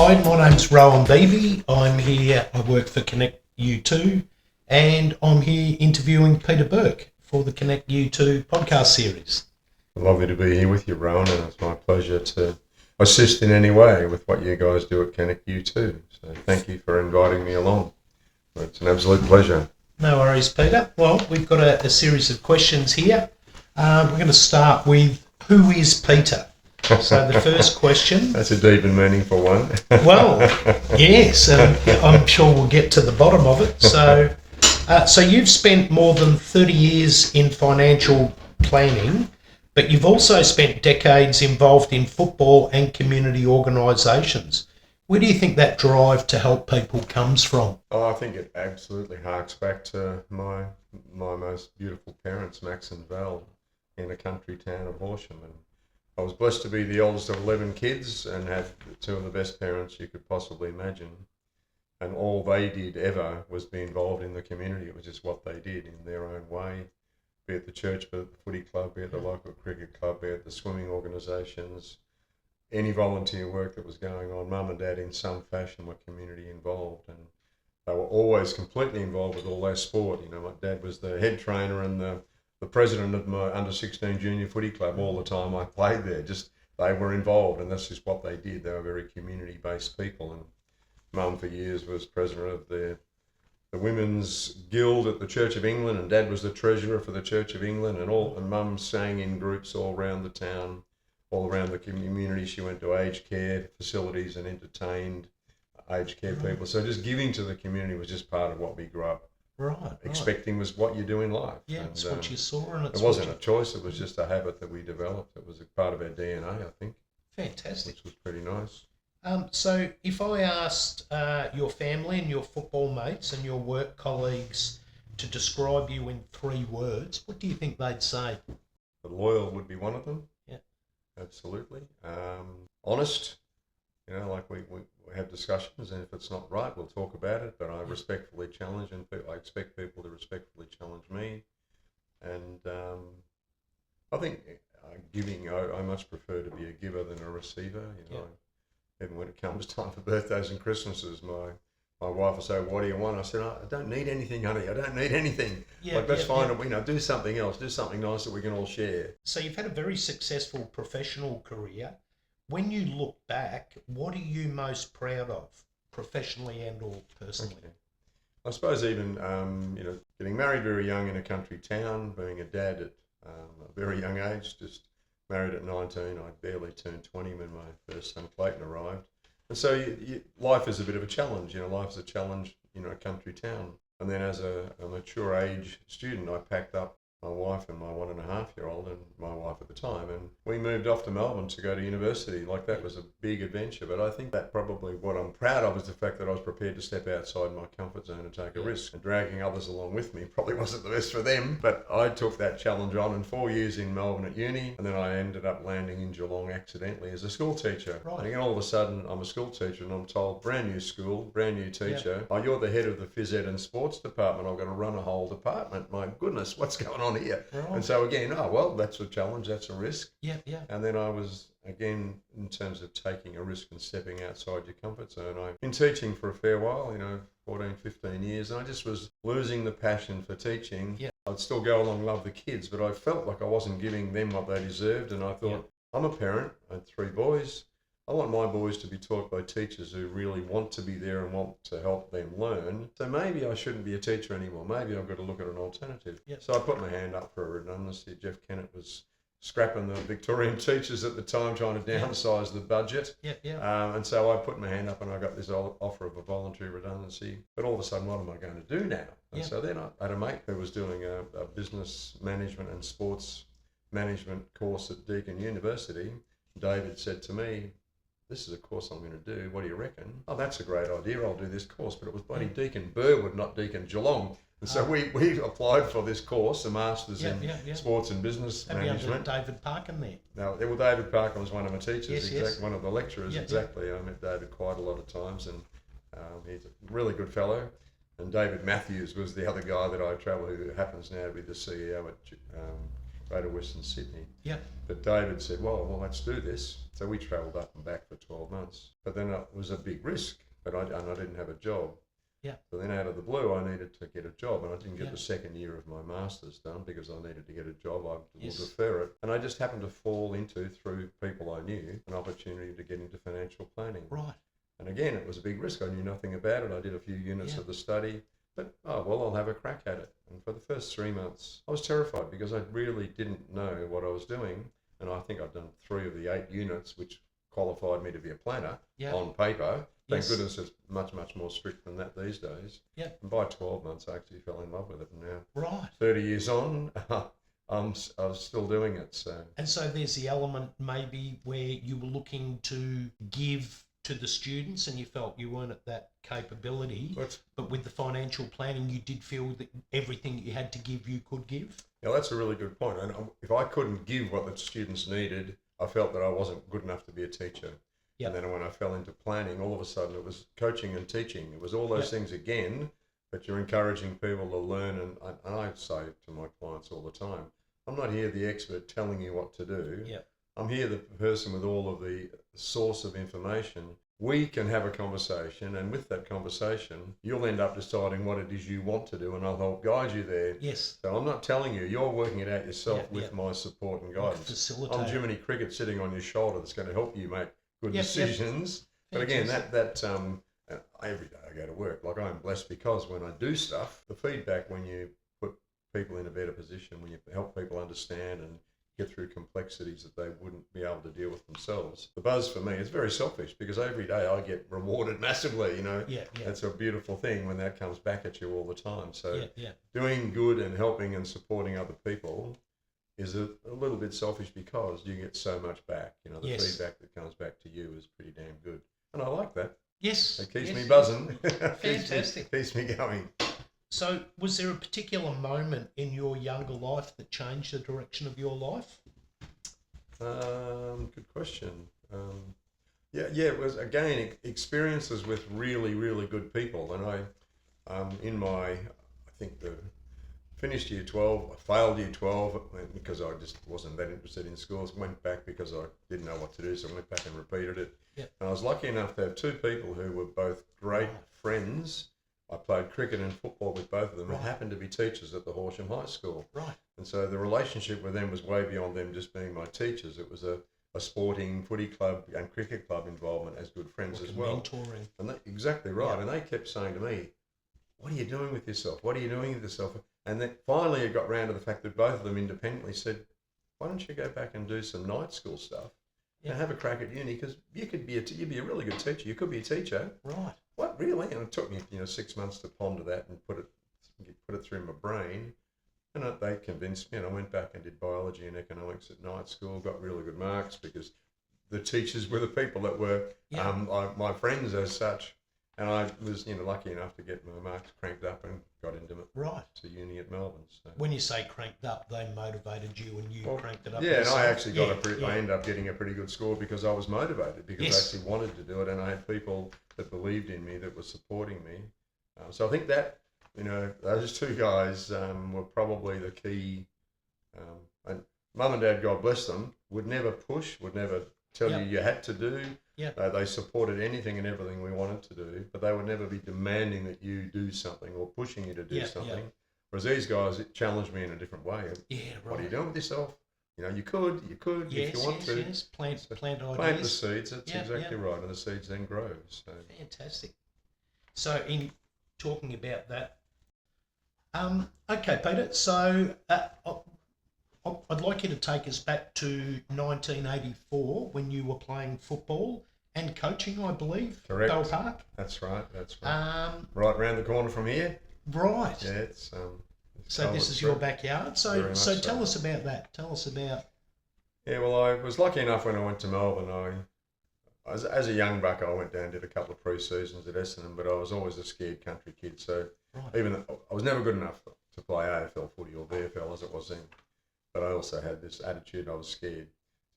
Hi, my name's Rowan Beebe. I'm here, I work for Connect U2, and I'm here interviewing Peter Burke for the Connect U2 podcast series. Lovely to be here with you, Rowan, and it's my pleasure to assist in any way with what you guys do at Connect U2. So thank you for inviting me along. It's an absolute pleasure. No worries, Peter. Well, we've got a series of questions here. We're going to start with, who is Peter? So the first question... That's a deep and meaningful one. Well, yes, I'm sure we'll get to the bottom of it. So you've spent more than 30 years in financial planning, but you've also spent decades involved in football and community organisations. Where do you think that drive to help people comes from? Oh, I think it absolutely harks back to my most beautiful parents, Max and Val, in the country town of Horsham. And I was blessed to be the oldest of 11 kids and have two of the best parents you could possibly imagine. And all they did ever was be involved in the community. It was just what they did in their own way, be it the church, be it the footy club, be it the local cricket club, be it the swimming organisations, any volunteer work that was going on. Mum and Dad in some fashion were community involved, and they were always completely involved with all their sport. You know, my dad was the head trainer and the president of my under-16 junior footy club all the time I played there. Just they were involved, and that's just what they did. They were very community-based people. And Mum for years was president of the Women's Guild at the Church of England, and Dad was the treasurer for the Church of England, and Mum sang in groups all around the town, all around the community. She went to aged care facilities and entertained aged care people. So just giving to the community was just part of what we grew up expecting was what you do in life. Yeah, it's what you saw, and it wasn't a choice. It was just a habit that we developed. It was a part of our DNA, I think. Fantastic. Which was pretty nice. So if I asked your family and your football mates and your work colleagues to describe you in 3 words, what do you think they'd say? Loyal would be one of them. Yeah. Absolutely. Honest. You know, like we have discussions, and if it's not right, we'll talk about it, but I respectfully challenge, and I expect people to respectfully challenge me. And I think giving, I much prefer to be a giver than a receiver. You know, even when it comes time for birthdays and Christmases, my wife will say, "What do you want?" I said, "I don't need anything, honey. I don't need anything. That's fine. You know, do something else. Do something nice that we can all share." So you've had a very successful professional career. When you look back, what are you most proud of, professionally and or personally? Okay. I suppose even, getting married very young in a country town, being a dad at a very young age, just married at 19. I barely turned 20 when my first son Clayton arrived. And so life is a bit of a challenge. You know, life is a challenge, a country town. And then as a mature age student, I packed up my wife and my 1.5-year-old and my wife at the time, and we moved off to Melbourne to go to university. Like, that was a big adventure, but I think that probably what I'm proud of is the fact that I was prepared to step outside my comfort zone and take a risk. And dragging others along with me probably wasn't the best for them, but I took that challenge on, and 4 years in Melbourne at uni, and then I ended up landing in Geelong accidentally as a school teacher. Right. And again, all of a sudden I'm a school teacher and I'm told, brand new school, brand new teacher, oh, you're the head of the phys ed and sports department, I'm going to run a whole department. My goodness, what's going on here? Right. And so again, that's a challenge, that's a risk. Yeah. And then I was, again, in terms of taking a risk and stepping outside your comfort zone, I've been teaching for a fair while, 14, 15 years, and I just was losing the passion for teaching. Yeah. I'd still go along and love the kids, but I felt like I wasn't giving them what they deserved, and I thought, I'm a parent, I had 3 boys, I want my boys to be taught by teachers who really want to be there and want to help them learn. So maybe I shouldn't be a teacher anymore. Maybe I've got to look at an alternative. Yep. So I put my hand up for a redundancy. Jeff Kennett was scrapping the Victorian teachers at the time, trying to downsize the budget. And so I put my hand up and I got this offer of a voluntary redundancy. But all of a sudden, what am I going to do now? And so then I had a mate who was doing a business management and sports management course at Deakin University. David said to me, "This is a course I'm going to do. What do you reckon?" "Oh, that's a great idea. I'll do this course." But it was bloody Deakin Burwood, not Deakin Geelong. And so we applied for this course, a Masters in Sports and Business Management. David Parkin there. No, David Parkin was one of my teachers, Yes. one of the lecturers, exactly. I met David quite a lot of times, and he's a really good fellow. And David Matthews was the other guy that I travelled, who happens now to be the CEO at Greater Western Sydney. Yeah. But David said, well, let's do this. So we travelled up and back for 12 months. But then it was a big risk, and I didn't have a job. Yeah. So then out of the blue, I needed to get a job, and I didn't get Yeah. the second year of my master's done because I needed to get a job. I will Yes. defer it. And I just happened to fall into, through people I knew, an opportunity to get into financial planning. Right. And again, it was a big risk. I knew nothing about it. I did a few units Yeah. of the study, but I'll have a crack at it. And for the first 3 months, I was terrified because I really didn't know what I was doing. And I think I'd done 3 of the 8 units, which qualified me to be a planner Yeah. on paper. Thank Yes. goodness it's much, much more strict than that these days. Yeah. And by 12 months, I actually fell in love with it. And now, Right. 30 years on, I'm still doing it. So And so there's the element maybe where you were looking to give to the students and you felt you weren't at that capability, but with the financial planning, you did feel that everything you had to give, you could give? yeah, that's a really good point. And if I couldn't give what the students needed, I felt that I wasn't good enough to be a teacher. Yep. And then when I fell into planning, all of a sudden it was coaching and teaching. It was all those Yep. things again, but you're encouraging people to learn. And I say to my clients all the time, I'm not here the expert telling you what to do. Yep. I'm here the person with all of the source of information. We can have a conversation, and with that conversation, you'll end up deciding what it is you want to do, and I'll help guide you there. Yes. So I'm not telling you, you're working it out yourself Yeah, with yeah. my support and Like a guidance. facilitator. I'm Jiminy Cricket sitting on your shoulder that's going to help you make good Yep, yep. decisions. But again, Fantastic. every day I go to work, like I'm blessed because when I do stuff, the feedback when you put people in a better position, when you help people understand and get through complexities that they wouldn't be able to deal with themselves. The buzz for me is very selfish because every day I get rewarded massively, Yeah. It's a beautiful thing when that comes back at you all the time. So Yeah. doing good and helping and supporting other people is a little bit selfish because you get so much back. The Yes. feedback that comes back to you is pretty damn good. And I like that. Yes. It keeps yes, me yes. buzzing. Fantastic. keeps me going. So, was there a particular moment in your younger life that changed the direction of your life? Good question. It was again experiences with really, really good people, and I finished year 12, I failed year 12 because I just wasn't that interested in schools. Went back because I didn't know what to do, so I went back and repeated it. Yep. And I was lucky enough to have 2 people who were both great friends. I played cricket and football with both of them, Right. and happened to be teachers at the Horsham High School. Right. And so the relationship with them was way beyond them just being my teachers. It was a sporting footy club and cricket club involvement as good friends Like as a well. mentoring. And exactly right. Yeah. And they kept saying to me, what are you doing with yourself? What are you doing with yourself? And then finally it got round to the fact that both of them independently said, why don't you go back and do some night school stuff and have a crack at uni, because you could be you'd be a really good teacher. You could be a teacher. Right. What, really? And it took me 6 months to ponder that and put it through my brain. And they convinced me, and I went back and did biology and economics at night school, got really good marks because the teachers were the people that were my friends as such. And I was lucky enough to get my marks cranked up and got into Right. to uni at Melbourne. So. When you say cranked up, they motivated you and you cranked it up. Yeah, and I yourself. actually I ended up getting a pretty good score because I was motivated, because Yes. I actually wanted to do it, and I had people that believed in me, that were supporting me. So I think that, those 2 guys were probably the key. And Mum and Dad, God bless them, would never push, would never tell you had to do. They supported anything and everything we wanted to do, but they would never be demanding that you do something or pushing you to do something. Whereas these guys, it challenged me in a different way. Yeah, right. What are you doing with yourself? You could Yes, if you want to. yes. Plant ideas. Plant the seeds. That's Yeah, exactly yeah. right, and the seeds then grow. So Fantastic. So, in talking about that, okay, Peter. So, I'd like you to take us back to 1984 when you were playing football and coaching, I believe. Correct. Bell Park. that's right. Right round the corner from here. Right. Yeah, it's So this is your backyard. Very much So so. tell us about that. Tell us about. Yeah, well, I was lucky enough when I went to Melbourne. As a young buck, I went down and did a couple of pre-seasons at Essendon, but I was always a scared country kid. So Right. even though I was never good enough to play AFL footy or VFL as it was then, but I also had this attitude I was scared.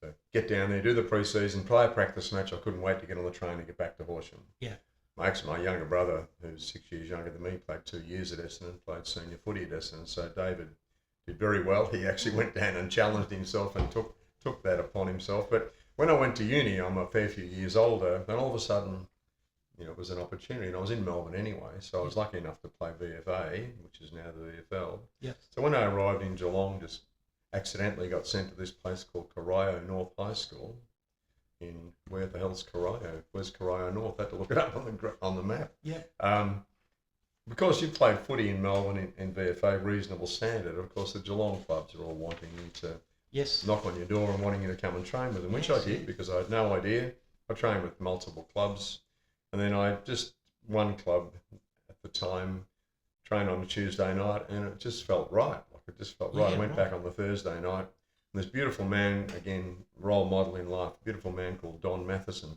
So get down there, do the pre-season, play a practice match. I couldn't wait to get on the train and get back to Horsham. Yeah. My younger brother, who's 6 years younger than me, played 2 years at Essendon, played senior footy at Essendon. So David did very well. He actually went down and challenged himself and took that upon himself. But when I went to uni, I'm a fair few years older, and all of a sudden, it was an opportunity, and I was in Melbourne anyway, so I was lucky enough to play VFA, which is now the VFL. Yes. So when I arrived in Geelong, just accidentally got sent to this place called Corio North High School. Where the hell's Corio? Where's Corio North? I had to look it up on the map. Yeah. Because you played footy in Melbourne in VFA, reasonable standard. Of course, the Geelong clubs are all wanting you to knock on your door and wanting you to come and train with them, which I did because I had no idea. I trained with multiple clubs, and then I just one club at the time trained on a Tuesday night, and it just felt right. It just felt right. I went back on the Thursday night. And this beautiful man, again, role model in life, beautiful man called Donnie Matheson,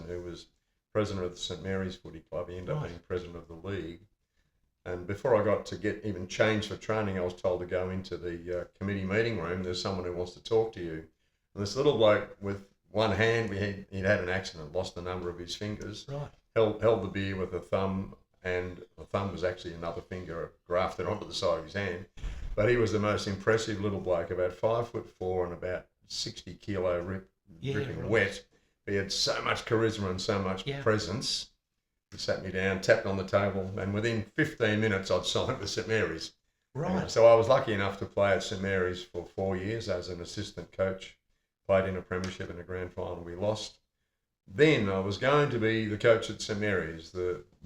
who was president of the St Mary's Footy Club. He ended up being president of the league. And before I got to get even changed for training, I was told to go into the committee meeting room. There's someone who wants to talk to you. And this little bloke with one hand, he'd had an accident, lost a number of his fingers, held the beer with a thumb, and the thumb was actually another finger grafted onto the side of his hand. But he was the most impressive little bloke, about 5'4" and about 60 kilo dripping wet. He had so much charisma and so much presence. He sat me down, tapped on the table, and within 15 minutes I'd signed with St Mary's. Right. So I was lucky enough to play at St Mary's for 4 years as an assistant coach. Played in a premiership and a grand final. We lost. Then I was going to be the coach at St Mary's.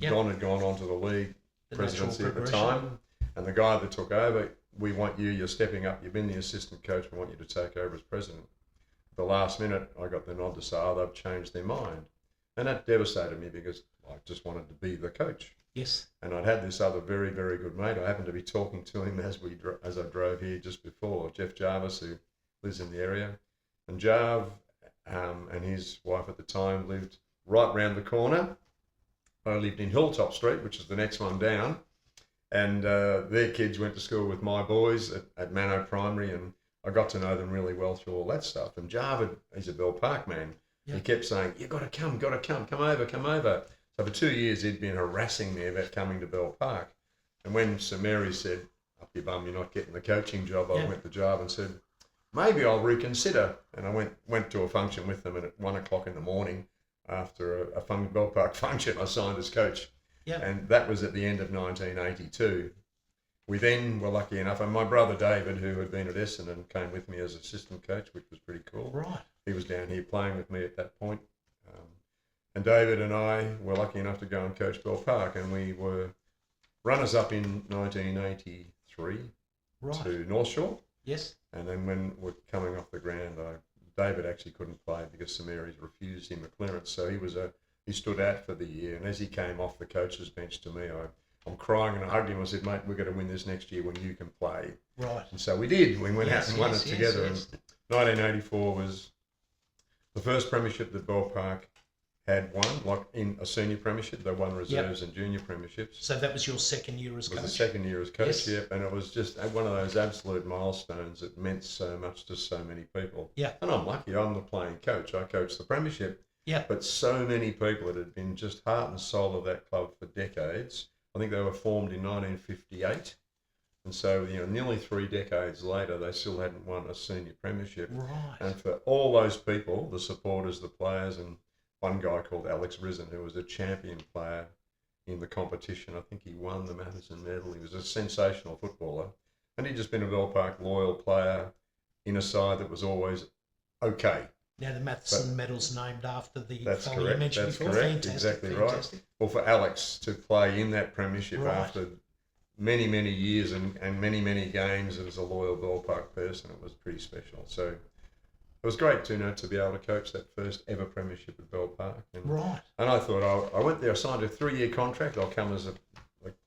Don had gone on to the league presidency at the time, and the guy that took over, we want you, you're stepping up, you've been the assistant coach, we want you to take over as president. At the last minute, I got the nod to say, they've changed their mind. And that devastated me because I just wanted to be the coach. Yes. And I'd had this other very, very good mate. I happened to be talking to him as I drove here just before, Jeff Jarvis, who lives in the area. And Jarv and his wife at the time lived right round the corner. I lived in Hilltop Street, which is the next one down. And their kids went to school with my boys at Mano Primary, and I got to know them really well through all that stuff. And Jarvid, he's a Bell Park man. He kept saying, "You got to come over." So for 2 years, he'd been harassing me about coming to Bell Park. And when St Mary's said, "Up your bum, you're not getting the coaching job," I went to Jarv and said, "Maybe I'll reconsider." And I went to a function with them, and at 1 o'clock in the morning, after a Bell Park function, I signed as coach. Yeah. And that was at the end of 1982. We then were lucky enough, and my brother David, who had been at Essendon, came with me as assistant coach, which was pretty cool. Right. He was down here playing with me at that point. And David and I were lucky enough to go and coach Bell Park, and we were runners-up in 1983 to North Shore. Yes. And then when we're coming off the ground, David actually couldn't play because St Mary's refused him a clearance, so he stood out for the year. And as he came off the coach's bench to me, I'm crying and I hugged him. I said, "Mate, we're going to win this next year when you can play." Right. And so we did. We went out and won it together. Yes. And 1984 was the first premiership that Bell Park had won, like in a senior premiership. They won reserves and junior premierships. So that was your second year as coach? It was the second year as coach, yep. And it was just one of those absolute milestones that meant so much to so many people. Yeah. And I'm lucky. I'm the playing coach. I coached the premiership. Yeah. But so many people that had been just heart and soul of that club for decades. I think they were formed in 1958. And so, nearly 3 decades later, they still hadn't won a senior premiership. Right. And for all those people, the supporters, the players, and one guy called Alex Risen, who was a champion player in the competition. I think he won the Matheson medal. He was a sensational footballer. And he'd just been a Bell Park loyal player in a side that was always okay. Now the Matheson medal's named after the fellow you mentioned before. That's correct, exactly right. Well, for Alex to play in that premiership after many, many years and many, many games as a loyal Bell Park person, it was pretty special. So it was great to be able to coach that first ever premiership at Bell Park. And I thought, I went there, I signed a 3-year contract. I'll come as a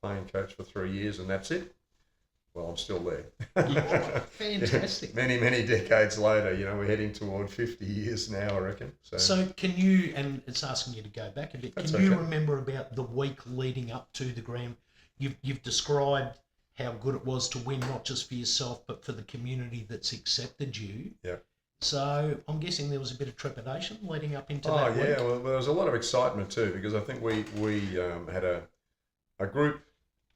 playing coach for 3 years and that's it. Well, I'm still there. Fantastic. Many, many decades later, we're heading toward 50 years now, I reckon. So can you, and it's asking you to go back a bit, can you remember about the week leading up to the grand? You've described how good it was to win, not just for yourself, but for the community that's accepted you. Yeah. So I'm guessing there was a bit of trepidation leading up into that week. Oh, yeah. Well, there was a lot of excitement too, because I think we had a group,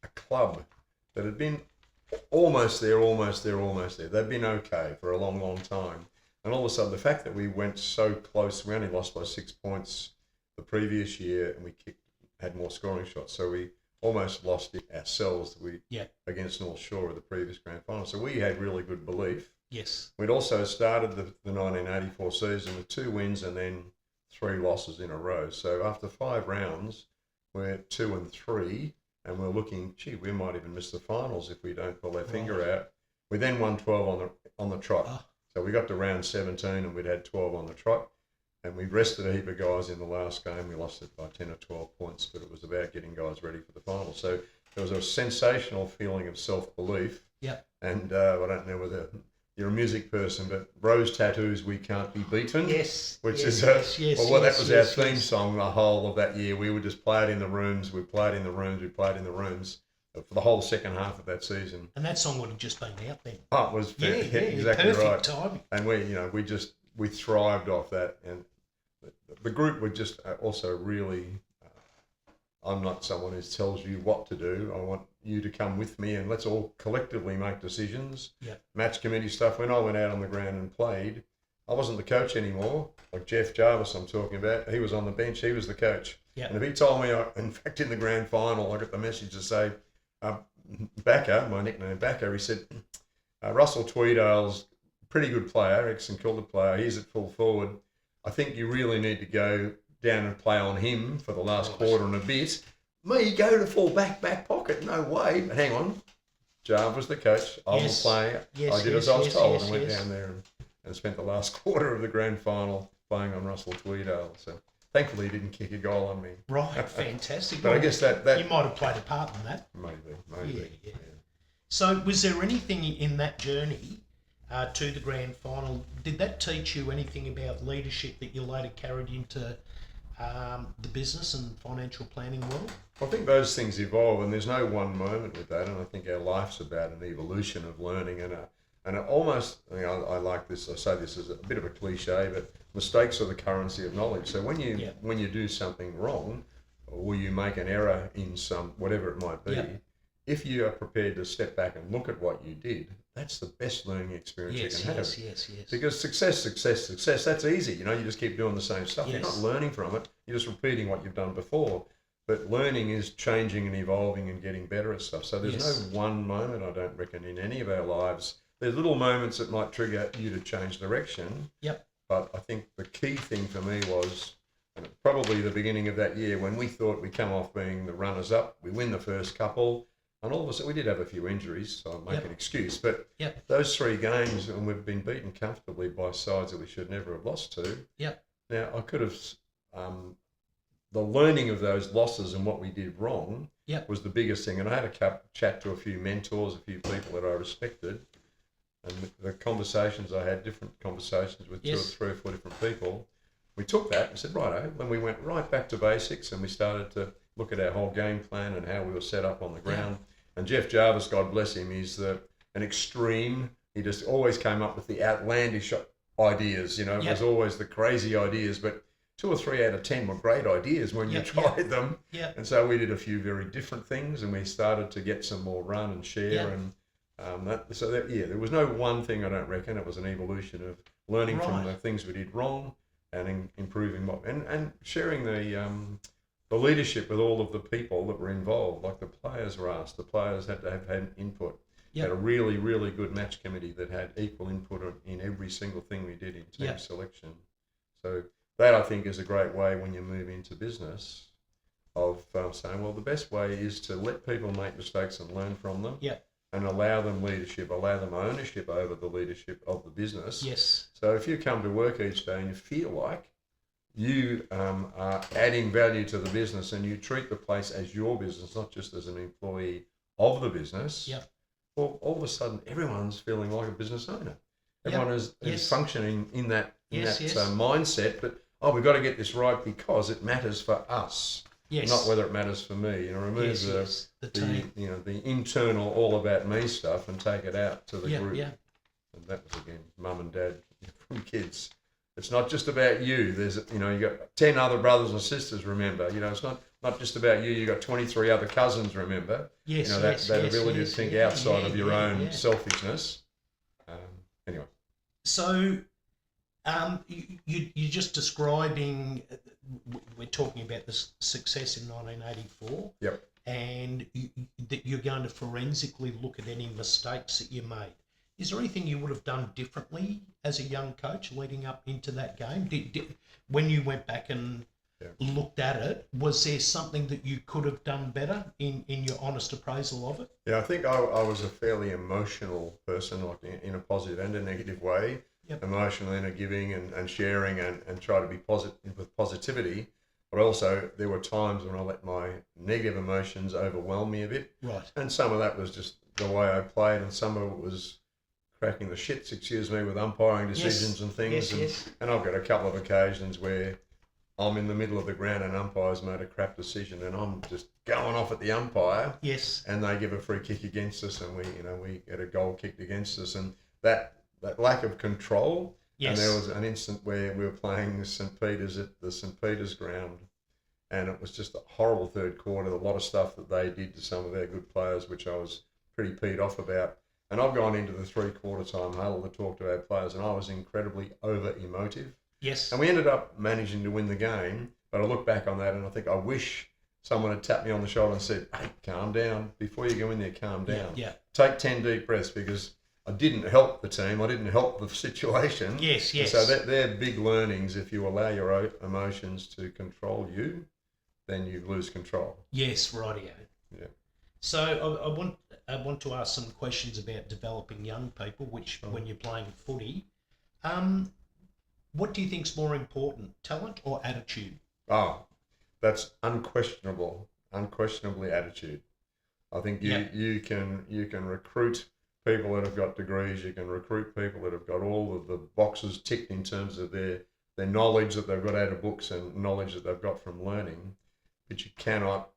a club that had been almost there, almost there, almost there. They've been okay for a long, long time. And all of a sudden, the fact that we went so close, we only lost by 6 points the previous year, and we had more scoring shots. So we almost lost it ourselves against North Shore of the previous grand final. So we had really good belief. Yes. We'd also started the 1984 season with 2 wins and then 3 losses in a row. So after 5 rounds, we're 2-3, and we're looking, gee, we might even miss the finals if we don't pull our finger out. We then won 12 on the trot. Oh. So we got to round 17 and we'd had 12 on the trot. And we rested a heap of guys in the last game. We lost it by 10 or 12 points, but it was about getting guys ready for the final. So there was a sensational feeling of self-belief. Yeah. And I don't know whether you're a music person, but Rose Tattoos, We Can't Be Beaten. Yes. Which yes, is yes, that was our theme song the whole of that year. We would just play it in the rooms. We played in the rooms for the whole second half of that season. And that song would have just been out then. Oh, it was exactly perfect right. Timing. And we thrived off that. And the group were just also really, I'm not someone who tells you what to do. I want you to come with me and let's all collectively make decisions. Yeah. Match committee stuff. When I went out on the ground and played, I wasn't the coach anymore. Like Jeff Jarvis I'm talking about, he was on the bench, he was the coach. Yeah. And if he told me, in fact, in the grand final, I got the message to say, Backer, my nickname Backer, he said, Russell Tweedale's a pretty good player, ex-St Kilda player, he's at full forward. I think you really need to go down and play on him for the last quarter and a bit. Me, go to full back pocket, no way. But hang on, Jarv was the coach, I was playing, I did as I was told and went down there and spent the last quarter of the grand final playing on Russell Tweedale. So thankfully he didn't kick a goal on me. Right, fantastic. But I guess that you might have played a part in that. Maybe. Yeah. So was there anything in that journey to the grand final, did that teach you anything about leadership that you later carried into the business and financial planning world? I think those things evolve, and there's no one moment with that. And I think our life's about an evolution of learning, and almost, I like this. I say this as a bit of a cliche, but mistakes are the currency of knowledge. So when you do something wrong, or you make an error in whatever it might be, if you are prepared to step back and look at what you did, that's the best learning experience you can have. Yes. Because success, that's easy. You just keep doing the same stuff. You're not learning from it. You're just repeating what you've done before. But learning is changing and evolving and getting better at stuff. So there's no one moment, I don't reckon, in any of our lives. There's little moments that might trigger you to change direction. Yep. But I think the key thing for me was probably the beginning of that year when we thought we'd come off being the runners-up. We win the first couple. And all of a sudden, we did have a few injuries, so I'll make an excuse. But those 3 games, and we've been beaten comfortably by sides that we should never have lost to. Yep. Now, I could have... the learning of those losses and what we did wrong was the biggest thing. And I had a chat to a few mentors, a few people that I respected. And the conversations I had, different conversations with 2 or 3 or 4 different people, we took that and said, righto, when we went right back to basics and we started to look at our whole game plan and how we were set up on the ground. And Jeff Jarvis, God bless him, is an extreme. He just always came up with the outlandish ideas, It was always the crazy ideas, but 2 or 3 out of 10 were great ideas when you tried them. Yeah. And so we did a few very different things, and we started to get some more run and share. And there was no one thing, I don't reckon. It was an evolution of learning from the things we did wrong and improving and sharing the leadership with all of the people that were involved. Like the players were asked, the players had to have had input. Had a really, really good match committee that had equal input in every single thing we did in team selection. So that, I think, is a great way when you move into business of saying, well, the best way is to let people make mistakes and learn from them and allow them leadership, allow them ownership over the leadership of the business. Yes. So if you come to work each day and you feel like you are adding value to the business and you treat the place as your business, not just as an employee of the business, well, all of a sudden everyone's feeling like a business owner. Everyone is functioning in that mindset, but we've got to get this right because it matters for us, not whether it matters for me. Remove the internal all about me stuff and take it out to the group. And that was again mum and dad from kids. It's not just about you. There's you got 10 other brothers and sisters. Remember, it's not not just about you. You got 23 other cousins. Remember, Yes, that ability to think outside of your own selfishness. Anyway, so you're just describing. We're talking about the success in 1984. Yep. And that you're going to forensically look at any mistakes that you made. Is there anything you would have done differently as a young coach leading up into that game? When you went back and looked at it, was there something that you could have done better in your honest appraisal of it? Yeah, I think I was a fairly emotional person, like in a positive and a negative way. Yep. Emotional in a giving and sharing and try to be positive with positivity. But also there were times when I let my negative emotions overwhelm me a bit. Right. And some of that was just the way I played, and some of it was cracking the shits, with umpiring decisions and things. And I've got a couple of occasions where I'm in the middle of the ground and umpire's made a crap decision and I'm just going off at the umpire. Yes. And they give a free kick against us and we get a goal kicked against us, and that lack of control. Yes. And there was an instant where we were playing St. Peter's at the St. Peter's ground, and it was just a horrible third quarter. A lot of stuff that they did to some of their good players, which I was pretty peed off about. And I've gone into the 3/4 time huddle to talk to our players, and I was incredibly over-emotive. Yes. And we ended up managing to win the game, but I look back on that and I think I wish someone had tapped me on the shoulder and said, hey, calm down. Before you go in there, calm down. Yeah. Take 10 deep breaths, because I didn't help the team. I didn't help the situation. Yes. And so they're big learnings. If you allow your emotions to control you, then you lose control. Yes, rightio. Yeah. So I want to ask some questions about developing young people, which when you're playing footy, what do you think's more important, talent or attitude? Oh, that's unquestionably attitude. I think you can recruit people that have got degrees. You can recruit people that have got all of the boxes ticked in terms of their knowledge that they've got out of books and knowledge that they've got from learning, but you cannot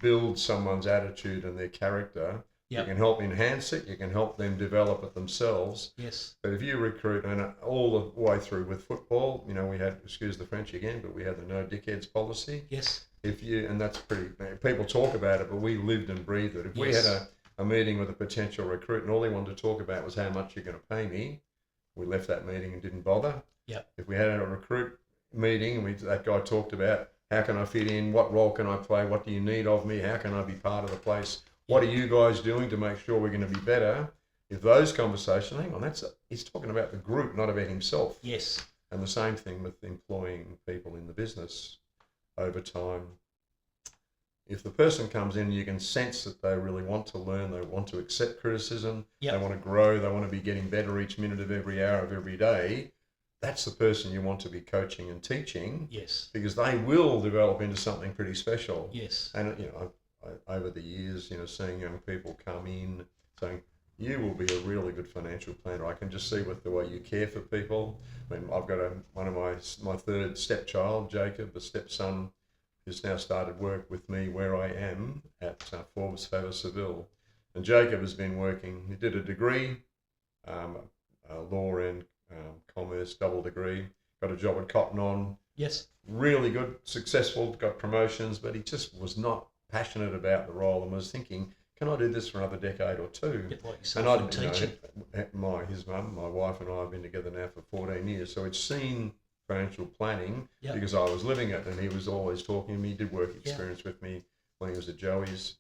build someone's attitude and their character. Yep. You can help enhance it. You can help them develop it themselves. Yes. But if you recruit, and all the way through with football, we had, excuse the French again, but we had the no dickheads policy. Yes. And that's pretty, people talk about it, but we lived and breathed it. If we had a meeting with a potential recruit and all he wanted to talk about was how much you're going to pay me, we left that meeting and didn't bother. Yep. If we had a recruit meeting and that guy talked about how can I fit in, what role can I play, what do you need of me, how can I be part of the place, what are you guys doing to make sure we're going to be better? If those conversations, hang on, he's talking about the group, not about himself. Yes. And the same thing with employing people in the business over time. If the person comes in, you can sense that they really want to learn, they want to accept criticism, they want to grow, they want to be getting better each minute of every hour of every day. That's the person you want to be coaching and teaching. Yes. Because they will develop into something pretty special. Yes. And, I, over the years, my young people come in saying, you will be a really good financial planner. I can just see with the way you care for people. I mean, I've got one of my third stepchild, Jacob, a stepson, who's now started work with me where I am at Forbes Favour Seville. And Jacob has been working, he did a degree, law and commerce, double degree, got a job at Cotton On. Yes. Really good, successful, got promotions, but he just was not passionate about the role and was thinking, can I do this for another decade or two? Get like yourself in teaching. His mum, my wife and I have been together now for 14 years, so it's seen financial planning because I was living it, and he was always talking to me. He did work experience with me when he was at Joey's.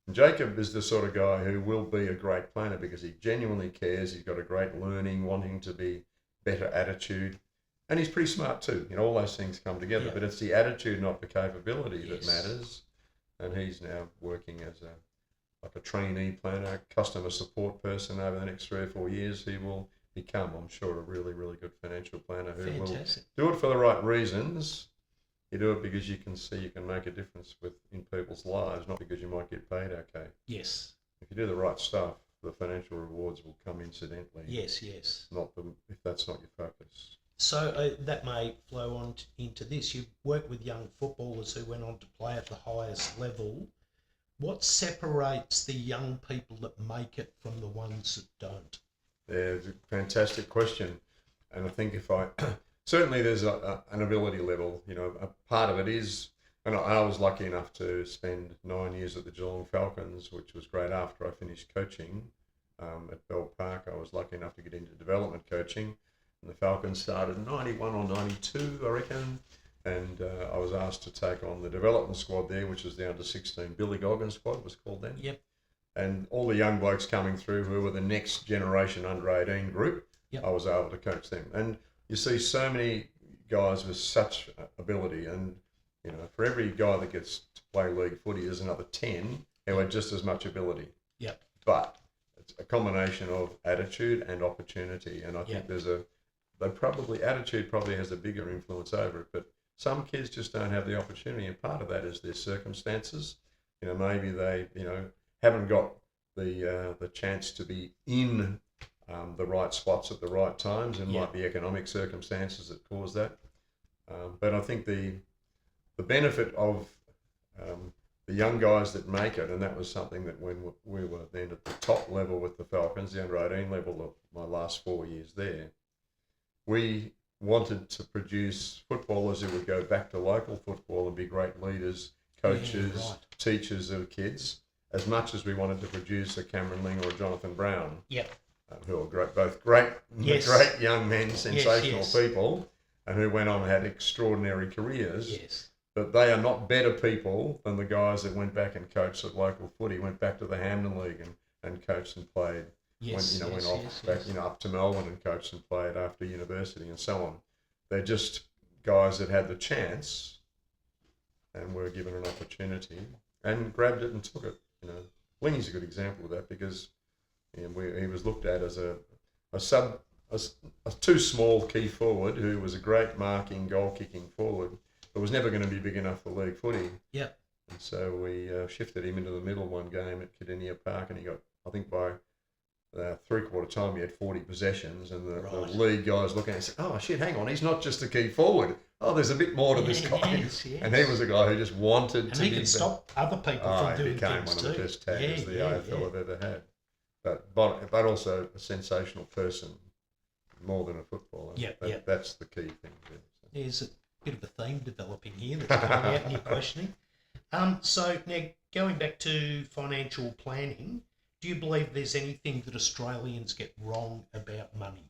And Jacob is the sort of guy who will be a great planner because he genuinely cares. He's got a great learning, wanting to be better attitude, and he's pretty smart too. All those things come together, but it's the attitude, not the capability, that matters. And he's now working as a trainee planner, customer support person over the next 3 or 4 years. He will become, I'm sure, a really, really good financial planner who will do it for the right reasons. You do it because you can see you can make a difference in people's lives, not because you might get paid okay. Yes. If you do the right stuff, the financial rewards will come incidentally. Yes. If that's not your focus. So that may flow on into this. You've worked with young footballers who went on to play at the highest level. What separates the young people that make it from the ones that don't? Yeah, it's a fantastic question. And I think certainly there's an ability level, a part of it is And I was lucky enough to spend 9 years at the Geelong Falcons, which was great after I finished coaching at Burke. I was lucky enough to get into development coaching. And the Falcons started in 91 or 92, I reckon. And I was asked to take on the development squad there, which was the under-16 Billy Goggins squad, was called then. Yep. And all the young blokes coming through who were the next generation under-18 group, Yep. I was able to coach them. And you see so many guys with such ability, and you know, for every guy that gets to play league footy, there's another 10 who had just as much ability. Yep. But it's a combination of attitude and opportunity, and I think attitude probably has a bigger influence over it, but some kids just don't have the opportunity, and part of that is their circumstances. You know, maybe they, haven't got the chance to be in the right spots at the right times, and might be economic circumstances that cause that. But I think the benefit of the young guys that make it, and that was something that when we were then at the top level with the Falcons, the under-18 level of my last 4 years there, we wanted to produce footballers who would go back to local football and be great leaders, coaches, teachers of kids, as much as we wanted to produce a Cameron Ling or a Jonathan Brown. Yep. Who are great young men, sensational people, and who went on and had extraordinary careers. Yes. But they are not better people than the guys that went back and coached at local footy, went back to the Hamden League and coached and played. Went up to Melbourne and coached and played after university and so on. They're just guys that had the chance and were given an opportunity and grabbed it and took it. Lingy's a good example of that, because he was looked at as a too small key forward who was a great marking, goal-kicking forward, but was never going to be big enough for league footy. Yeah. And so we shifted him into the middle one game at Cardinia Park, and he got, I think by three-quarter time, he had 40 possessions, and the league guys looking at him and said, oh, shit, hang on, he's not just a key forward. Oh, there's a bit more to this guy. Yes. And he was a guy who just wanted to be... And he could stop other people from doing things too. He became one of the best taggers the AFL have ever had. But also a sensational person, more than a footballer. That's the key thing. There's a bit of a theme developing here that's coming out in your questioning. So now, going back to financial planning, do you believe there's anything that Australians get wrong about money?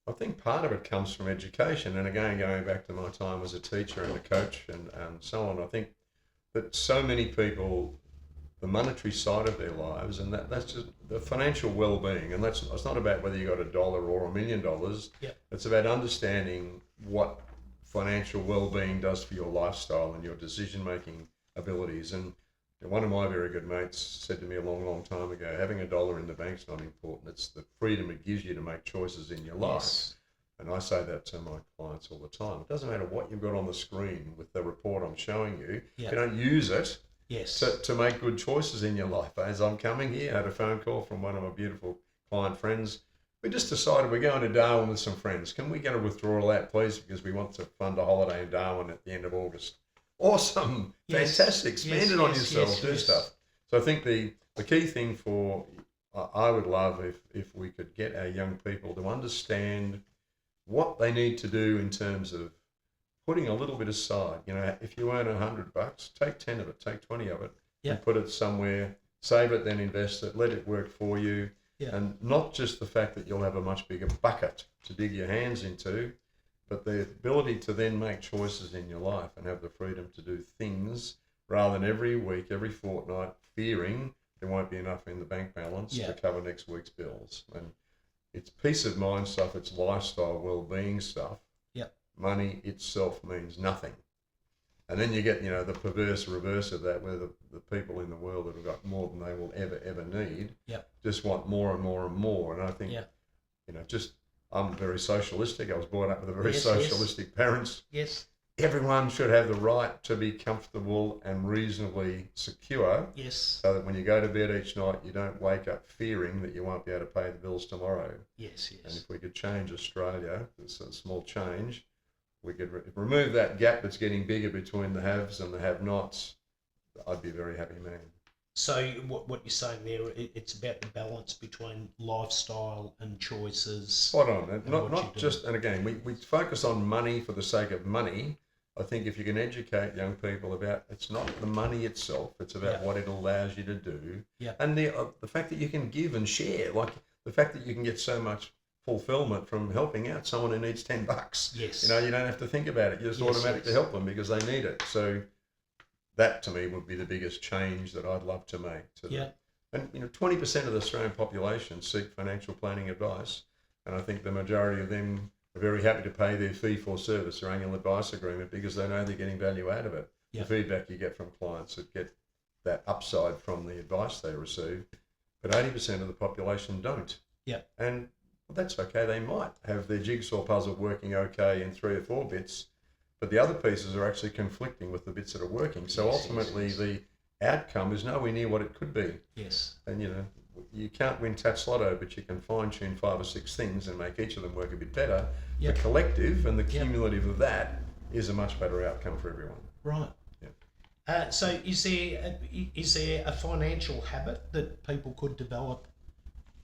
I think part of it comes from education, and again, going back to my time as a teacher and a coach and so on, I think that so many people, the monetary side of their lives, and that's just the financial well-being, and it's not about whether you got $1 or $1 million. It's about understanding what financial well-being does for your lifestyle and your decision-making abilities. And one of my very good mates said to me a long, long time ago, having $1 in the bank's not important. It's the freedom it gives you to make choices in your life. Yes. And I say that to my clients all the time. It doesn't matter what you've got on the screen with the report I'm showing you. If you don't use it to make good choices in your life. As I'm coming here, I had a phone call from one of my beautiful client friends. We just decided we're going to Darwin with some friends. Can we get a withdrawal out, please? Because we want to fund a holiday in Darwin at the end of August. Awesome. Fantastic. Spend it on yourself. Do stuff. So I think the key thing I would love if we could get our young people to understand what they need to do in terms of putting a little bit aside. If you earn $100, take 10 of it, take 20 of it, and put it somewhere, save it, then invest it, let it work for you. And not just the fact that you'll have a much bigger bucket to dig your hands into, but the ability to then make choices in your life and have the freedom to do things rather than every week, every fortnight, fearing there won't be enough in the bank balance to cover next week's bills. And it's peace of mind stuff, it's lifestyle, well-being stuff. Money itself means nothing. And then you get, the perverse reverse of that, where the people in the world that have got more than they will ever need just want more and more and more. And I think, I'm very socialistic. I was brought up with a very socialistic parents. Yes. Everyone should have the right to be comfortable and reasonably secure. Yes. So that when you go to bed each night, you don't wake up fearing that you won't be able to pay the bills tomorrow. Yes. And if we could change Australia, it's a small change, we could remove that gap that's getting bigger between the haves and the have-nots, I'd be a very happy man. So what you're saying there, it's about the balance between lifestyle and choices. Spot on. And not just, and again, we focus on money for the sake of money. I think if you can educate young people about, it's not the money itself, it's about what it allows you to do. Yeah. And the fact that you can give and share, like the fact that you can get so much fulfillment from helping out someone who needs $10. Yes. You know, you don't have to think about it. You just automatically help them because they need it. So that to me would be the biggest change that I'd love to make. And 20% of the Australian population seek financial planning advice, and I think the majority of them are very happy to pay their fee for service or annual advice agreement because they know they're getting value out of it. The feedback you get from clients that get that upside from the advice they receive, but 80% of the population don't. And that's okay. They might have their jigsaw puzzle working okay in 3 or 4 bits, but the other pieces are actually conflicting with the bits that are working. So ultimately, the outcome is nowhere near what it could be. And you can't win Tats Lotto, but you can fine tune 5 or 6 things and make each of them work a bit better. The collective and the cumulative of that is a much better outcome for everyone. Right. So is there a financial habit that people could develop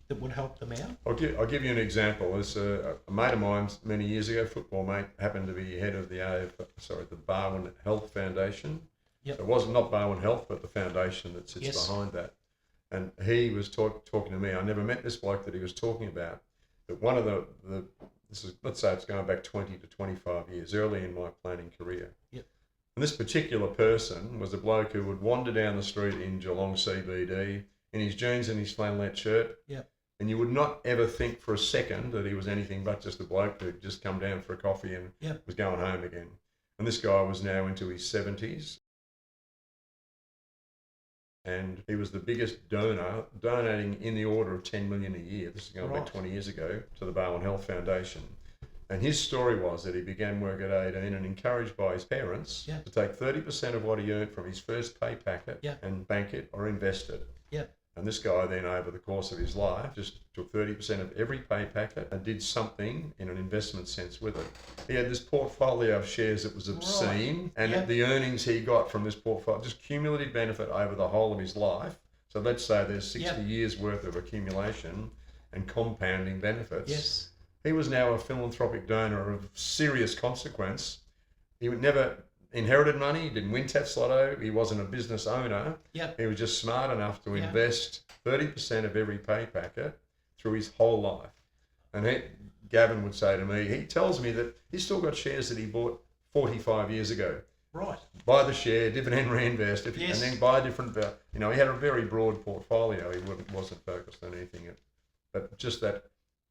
that would help them out? I'll give you an example. There's a mate of mine many years ago, football mate, happened to be head of the Barwon Health Foundation. It wasn't not Barwon Health, but the foundation that sits behind that. And he was talking to me. I never met this bloke that he was talking about, but one of let's say it's going back 20 to 25 years, early in my planning career. And this particular person was a bloke who would wander down the street in Geelong CBD in his jeans and his flannelette shirt. And you would not ever think for a second that he was anything but just a bloke who'd just come down for a coffee and was going home again. And this guy was now into his 70s. And he was the biggest donor, donating in the order of 10 million a year. This is going back 20 years ago to the Barwon Health Foundation. And his story was that he began work at 18 and encouraged by his parents to take 30% of what he earned from his first pay packet and bank it or invest it. And this guy then, over the course of his life, just took 30% of every pay packet and did something in an investment sense with it. He had this portfolio of shares that was obscene, and the earnings he got from this portfolio, just cumulative benefit over the whole of his life. So let's say there's 60 years worth of accumulation and compounding benefits. He was now a philanthropic donor of serious consequence. He would never inherited money, he didn't win Tats Lotto, he wasn't a business owner. He was just smart enough to invest 30% of every pay packet through his whole life. And Gavin would say to me, he tells me that he's still got shares that he bought 45 years ago. Buy the share, dividend reinvest, and then buy different, he had a very broad portfolio. He wasn't focused on anything. But just that,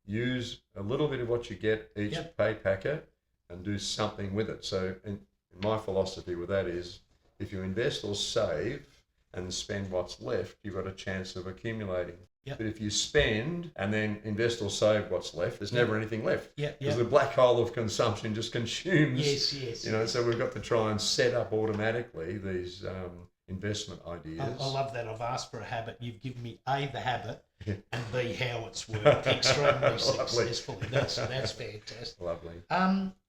use a little bit of what you get each pay packet and do something with it. So, my philosophy with that is, if you invest or save and spend what's left, you've got a chance of accumulating. But if you spend and then invest or save what's left, there's never anything left. Because the black hole of consumption just consumes. So we've got to try and set up automatically these investment ideas. I love that. I've asked for a habit. You've given me A, the habit, and B, how it's worked extremely successfully. That's fantastic. Lovely.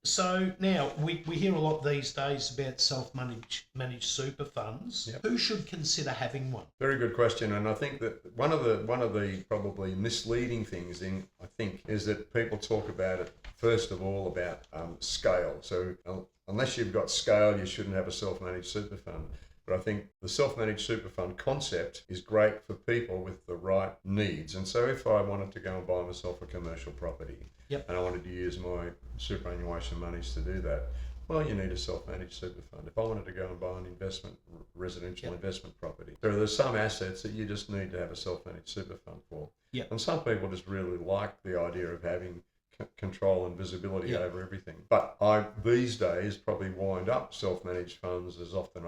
So now we hear a lot these days about self-managed super funds. Who should consider having one? Very good question, and I think that one of the probably misleading things is that people talk about it first of all about scale. So unless you've got scale, you shouldn't have a self-managed super fund. But I think the self-managed super fund concept is great for people with the right needs. And so if I wanted to go and buy myself a commercial property and I wanted to use my superannuation monies to do that, well, you need a self-managed super fund. If I wanted to go and buy an residential investment property, there's some assets that you just need to have a self-managed super fund for. And some people just really like the idea of having control and visibility over everything. But I these days probably wind up self-managed funds as often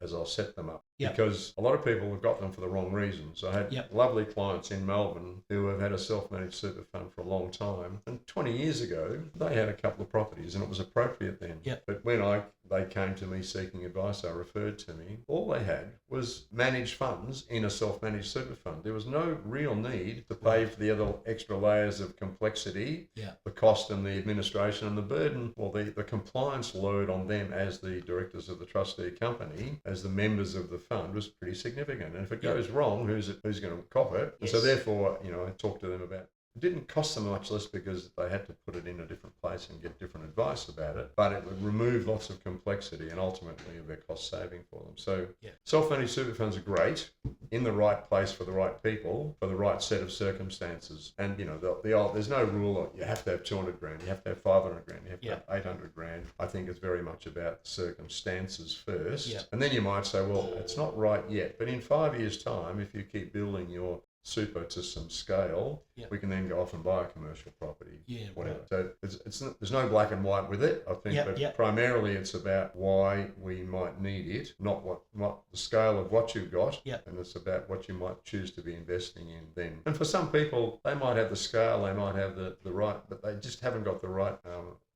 as I'll set them up. Because a lot of people have got them for the wrong reasons. I had lovely clients in Melbourne who have had a self-managed super fund for a long time. And 20 years ago, they had a couple of properties and it was appropriate then. But when they came to me seeking advice, they referred to me, all they had was managed funds in a self-managed super fund. There was no real need to pay for the other extra layers of complexity, the cost and the administration and the burden, or the compliance load on them as the directors of the trustee company, as the members of the fund, was pretty significant. And if it goes wrong, who's going to cop it? And so therefore, I talk to them about It didn't cost them much less because they had to put it in a different place and get different advice about it, but it would remove lots of complexity and ultimately a bit cost saving for them. So self-managed super funds are great in the right place for the right people, for the right set of circumstances. And, you know, the old, there's no rule of you have to have 200 grand, you have to have 500 grand, you have to have 800 grand. I think it's very much about the circumstances first. And then you might say, well, it's not right yet, but in 5 years' time, if you keep building your super to some scale, we can then go off and buy a commercial property, whatever. So there's no black and white with it, I think, but primarily it's about why we might need it, not the scale of what you've got, and it's about what you might choose to be investing in then. And for some people, they might have the scale, they might have the right, but they just haven't got the right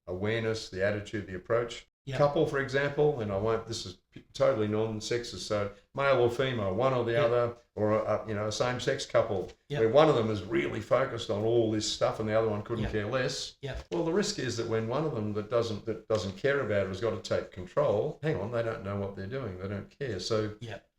awareness, the attitude, the approach. Couple, for example, and this is totally non-sexist, so male or female, one or the other, or a same-sex couple, where one of them is really focused on all this stuff and the other one couldn't care less. Well, the risk is that when one of them that doesn't care about it has got to take control, hang on, they don't know what they're doing, they don't care. So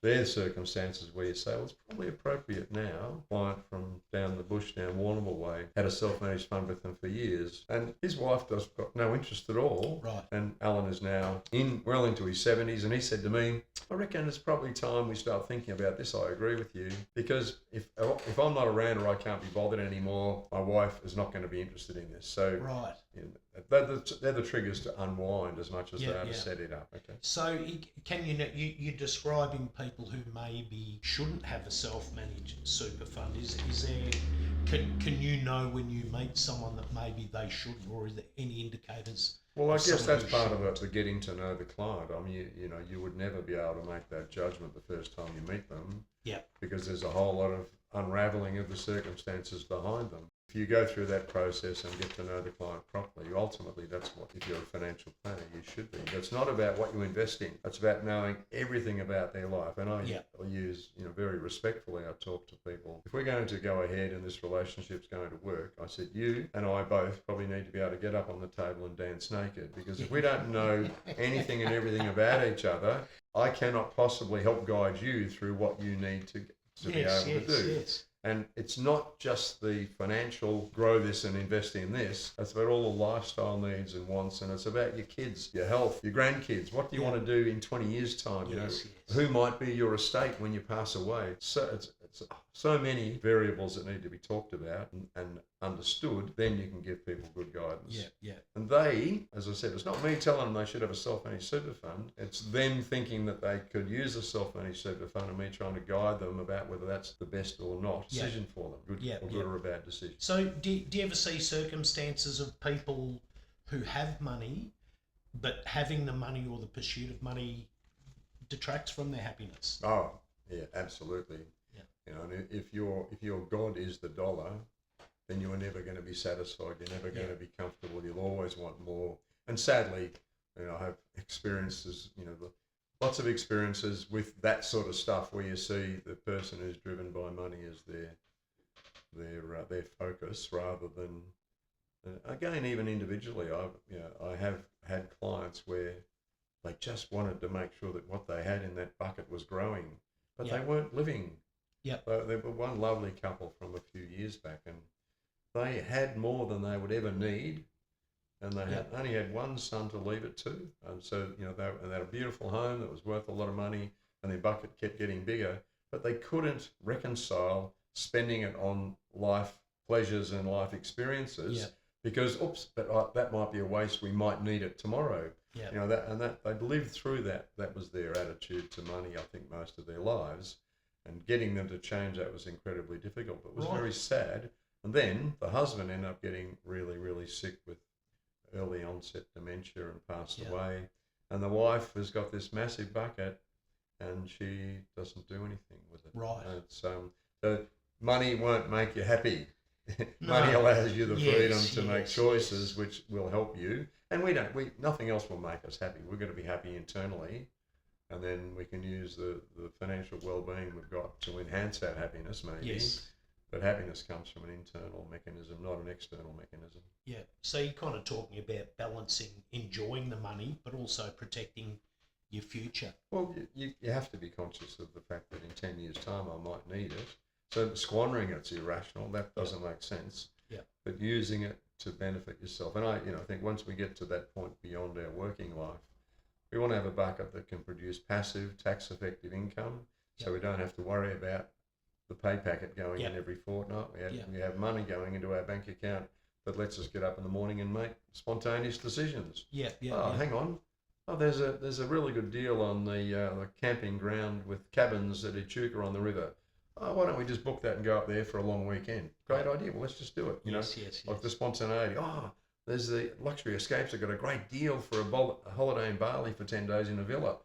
there's circumstances where you say, well, it's probably appropriate now. A client from down the bush, down Warrnambool way, had a self-managed fund with them for years, and his wife got no interest at all. And Alan is now well into his 70s, and he said to me, I reckon it's probably time we start thinking about this. I agree with you, because if I'm not around or I can't be bothered anymore, my wife is not going to be interested in this. So they're the triggers to unwind as much as they are to set it up. Okay. So you're describing people who maybe shouldn't have a self-managed super fund. Is there can you know when you meet someone that maybe they shouldn't, or is there any indicators? Well, I guess that's part of it, the getting to know the client. I mean, you would never be able to make that judgment the first time you meet them. Because there's a whole lot of unraveling of the circumstances behind them. If you go through that process and get to know the client properly, ultimately that's what, if you're a financial planner, you should be. It's not about what you invest in. It's about knowing everything about their life. And I use, very respectfully, I talk to people. If we're going to go ahead and this relationship's going to work, I said, you and I both probably need to be able to get up on the table and dance naked, because if we don't know anything and everything about each other, I cannot possibly help guide you through what you need to be able to do. And it's not just the financial grow this and invest in this. It's about all the lifestyle needs and wants, and it's about your kids, your health, your grandkids. What do you want to do in 20 years' time? Who might be your estate when you pass away? So it's so many variables that need to be talked about and understood. Then you can give people good guidance. And they, as I said, it's not me telling them they should have a self-managed super fund. It's them thinking that they could use a self-managed super fund, and me trying to guide them about whether that's the best or not decision for them, good or a bad decision. So do you ever see circumstances of people who have money, but having the money or the pursuit of money detracts from their happiness? Oh, yeah, absolutely. And if your God is the dollar, then you are never going to be satisfied. You're never going to be comfortable. You'll always want more. And sadly, I have experiences, lots of experiences with that sort of stuff where you see the person who's driven by money as their focus, rather than again, even individually. I have had clients where they just wanted to make sure that what they had in that bucket was growing, but they weren't living. There were one lovely couple from a few years back, and they had more than they would ever need, and they only had one son to leave it to. And so, they had a beautiful home that was worth a lot of money, and their bucket kept getting bigger, but they couldn't reconcile spending it on life pleasures and life experiences because, that might be a waste. We might need it tomorrow. That they'd lived through that. That was their attitude to money, I think, most of their lives. And getting them to change that was incredibly difficult, but it was very sad. And then the husband ended up getting really, really sick with early onset dementia and passed away. And the wife has got this massive bucket, and she doesn't do anything with it. It's, so money won't make you happy. Money allows you the freedom to make choices which will help you. And nothing else will make us happy. We're going to be happy internally. And then we can use the financial well-being we've got to enhance our happiness, maybe. But happiness comes from an internal mechanism, not an external mechanism. So you're kind of talking about balancing enjoying the money, but also protecting your future. Well, you have to be conscious of the fact that in 10 years' time I might need it. So squandering it's irrational. That doesn't make sense. but using it to benefit yourself. And I think once we get to that point beyond our working life, we want to have a bucket that can produce passive, tax-effective income, so we don't have to worry about the pay packet going in every fortnight. We have money going into our bank account that lets us get up in the morning and make spontaneous decisions. Hang on. Oh, there's a really good deal on the camping ground with cabins at Echuca on the river. Oh, why don't we just book that and go up there for a long weekend? Great idea. Well, let's just do it. Like the spontaneity. Oh, there's the Luxury Escapes. They've got a great deal for a holiday in Bali for 10 days in a villa.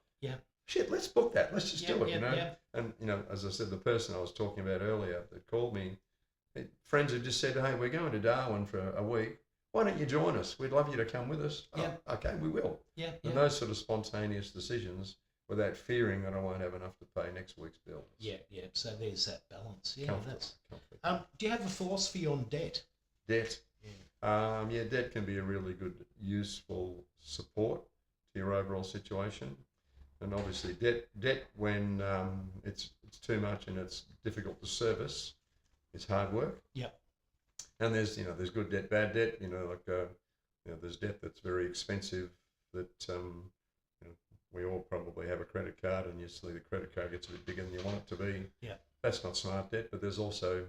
Shit, let's book that. Let's just do it, And, as I said, the person I was talking about earlier that called me, friends had just said, hey, we're going to Darwin for a week. Why don't you join us? We'd love you to come with us. Oh, okay, we will. And those sort of spontaneous decisions without fearing that I won't have enough to pay next week's bill. So there's that balance. Comfort. Do you have a philosophy on debt? Debt? Debt can be a really good, useful support to your overall situation. And obviously debt when it's too much and it's difficult to service, it's hard work. And there's good debt, bad debt. There's debt that's very expensive that we all probably have a credit card, and you see the credit card gets a bit bigger than you want it to be. That's not smart debt. But there's also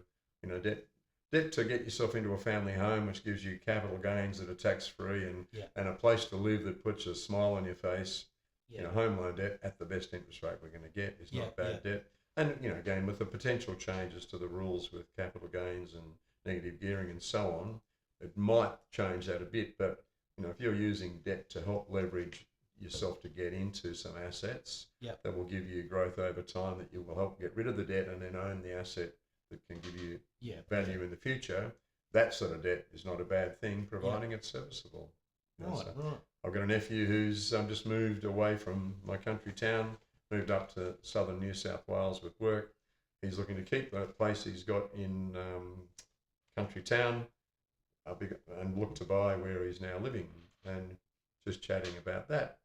debt to get yourself into a family home, which gives you capital gains that are tax free and a place to live that puts a smile on your face. Home loan debt at the best interest rate we're going to get is not bad debt. And again, with the potential changes to the rules with capital gains and negative gearing and so on, it might change that a bit. But if you're using debt to help leverage yourself to get into some assets that will give you growth over time, that you will help get rid of the debt and then own the asset that can give you value in the future, that sort of debt is not a bad thing, providing it's serviceable. Right. I've got a nephew who's just moved away from my country town, moved up to southern New South Wales with work. He's looking to keep the place he's got in country town and look to buy where he's now living, and just chatting about that.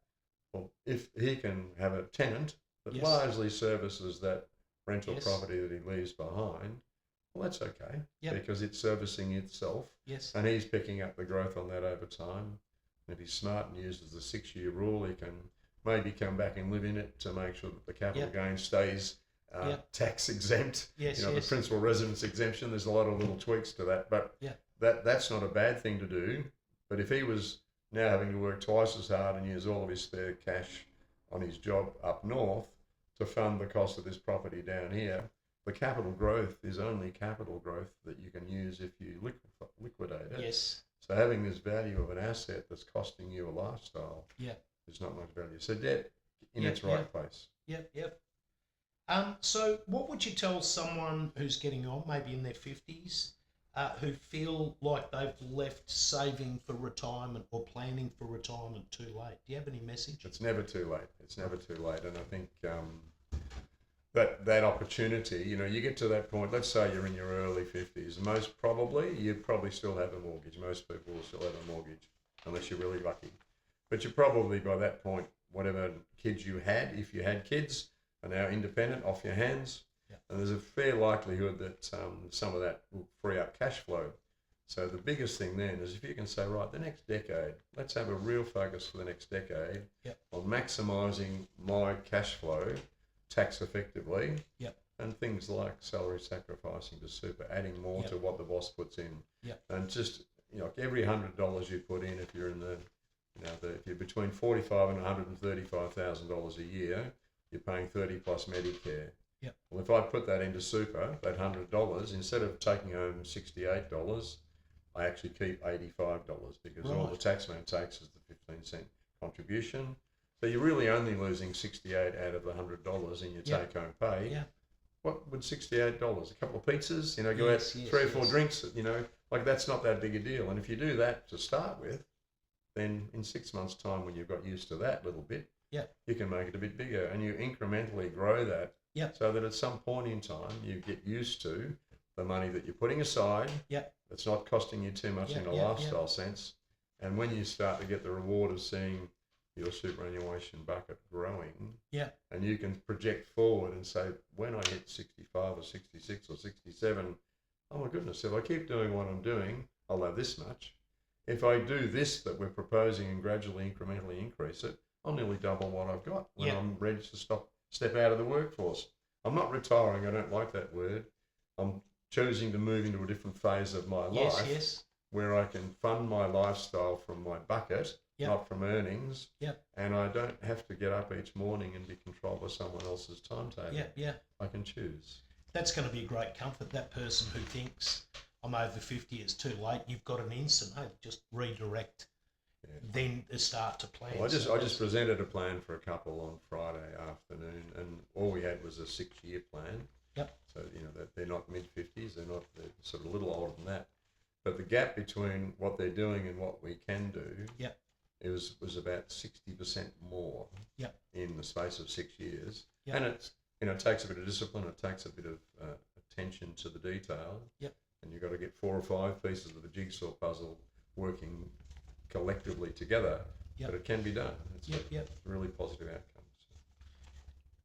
Well, if he can have a tenant that largely services that rental property that he leaves behind, well, that's okay, because it's servicing itself, and he's picking up the growth on that over time. And if he's smart and uses the 6-year rule, he can maybe come back and live in it to make sure that the capital gain stays tax exempt. The principal residence exemption, there's a lot of little tweaks to that, but that's not a bad thing to do. But if he was now having to work twice as hard and use all of his spare cash on his job up north to fund the cost of this property down here, the capital growth is only capital growth that you can use if you liquidate it. So having this value of an asset that's costing you a lifestyle is not much value. So debt in its right place. So what would you tell someone who's getting on, maybe in their 50s, who feel like they've left saving for retirement or planning for retirement too late? Do you have any message? It's never too late. And I think that opportunity, you get to that point, let's say you're in your early 50s, most probably, you'd probably still have a mortgage. Most people will still have a mortgage, unless you're really lucky. But you're probably, by that point, whatever kids you had, if you had kids, are now independent, off your hands. And there's a fair likelihood that some of that will free up cash flow. So the biggest thing then is if you can say, right, the next decade, let's have a real focus for the next decade on maximising my cash flow tax effectively, and things like salary sacrificing to super, adding more to what the boss puts in, and just every $100 you put in, if you're in if you're between $45,000 and $135,000 a year, you're paying 30 plus Medicare. Well, if I put that into super, that $100, instead of taking home $68, I actually keep $85 because all the taxman takes is the 15-cent contribution. So you're really only losing $68 out of the $100 in your take-home pay. What would $68? A couple of pizzas, go out 3 or 4 drinks, that's not that big a deal. And if you do that to start with, then in 6 months' time, when you've got used to that little bit, you can make it a bit bigger, and you incrementally grow that so that at some point in time you get used to the money that you're putting aside. It's not costing you too much in a lifestyle sense. And when you start to get the reward of seeing your superannuation bucket growing, and you can project forward and say, when I hit 65 or 66 or 67, oh my goodness, if I keep doing what I'm doing, I'll have this much. If I do this that we're proposing and gradually, incrementally increase it, I'll nearly double what I've got when Yeah. I'm ready to step out of the workforce. I'm not retiring. I don't like that word. I'm choosing to move into a different phase of my Yes. life Yes. where I can fund my lifestyle from my bucket, Yep. not from earnings, Yep. and I don't have to get up each morning and be controlled by someone else's timetable. Yeah. Yeah. I can choose. That's going to be a great comfort. That person who thinks I'm over 50, it's too late. You've got an instant. Hey, just redirect. Yeah. Then start to plan. Well, I just presented a plan for a couple on Friday afternoon, and all we had was a 6-year plan. Yep. So they're not mid-50s, they're sort of a little older than that. But the gap between what they're doing and what we can do, Yep. was about 60% more. Yep. In the space of 6 years, Yep. and it takes a bit of discipline, it takes a bit of attention to the detail. Yep. And you've got to get 4 or 5 pieces of the jigsaw puzzle working collectively together. Yep. But it can be done. It's Yep. a really positive outcome.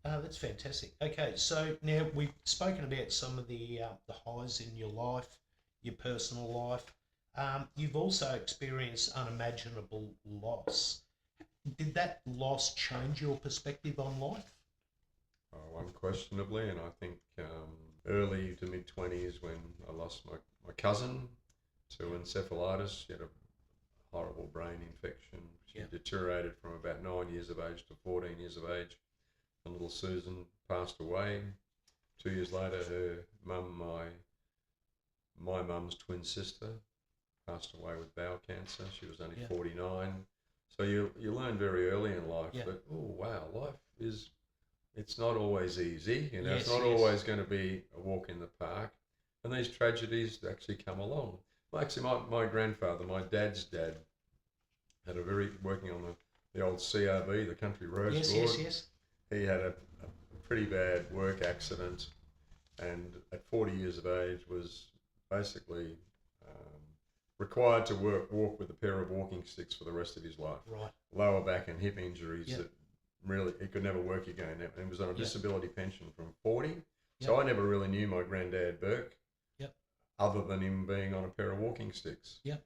That's fantastic. Okay, so now we've spoken about some of the highs in your life, your personal life. You've also experienced unimaginable loss. Did that loss change your perspective on life? Oh, unquestionably, and I think early to mid-20s when I lost my cousin to encephalitis. She had a horrible brain infection. She deteriorated from about 9 years of age to 14 years of age. And little Susan passed away. 2 years later, her mum, my mum's twin sister, passed away with bowel cancer. She was only 49. So you learn very early in life that, oh wow, life it's not always easy. It's not always going to be a walk in the park. And these tragedies actually come along. Well, actually, my grandfather, my dad's dad, had working on the old CRB, the Country Roads Board. Yes. He had a pretty bad work accident, and at 40 years of age was basically required to walk with a pair of walking sticks for the rest of his life. Right. Lower back and hip injuries that really he could never work again. And he was on a disability pension from 40. So I never really knew my granddad Burke, other than him being on a pair of walking sticks. Yeah.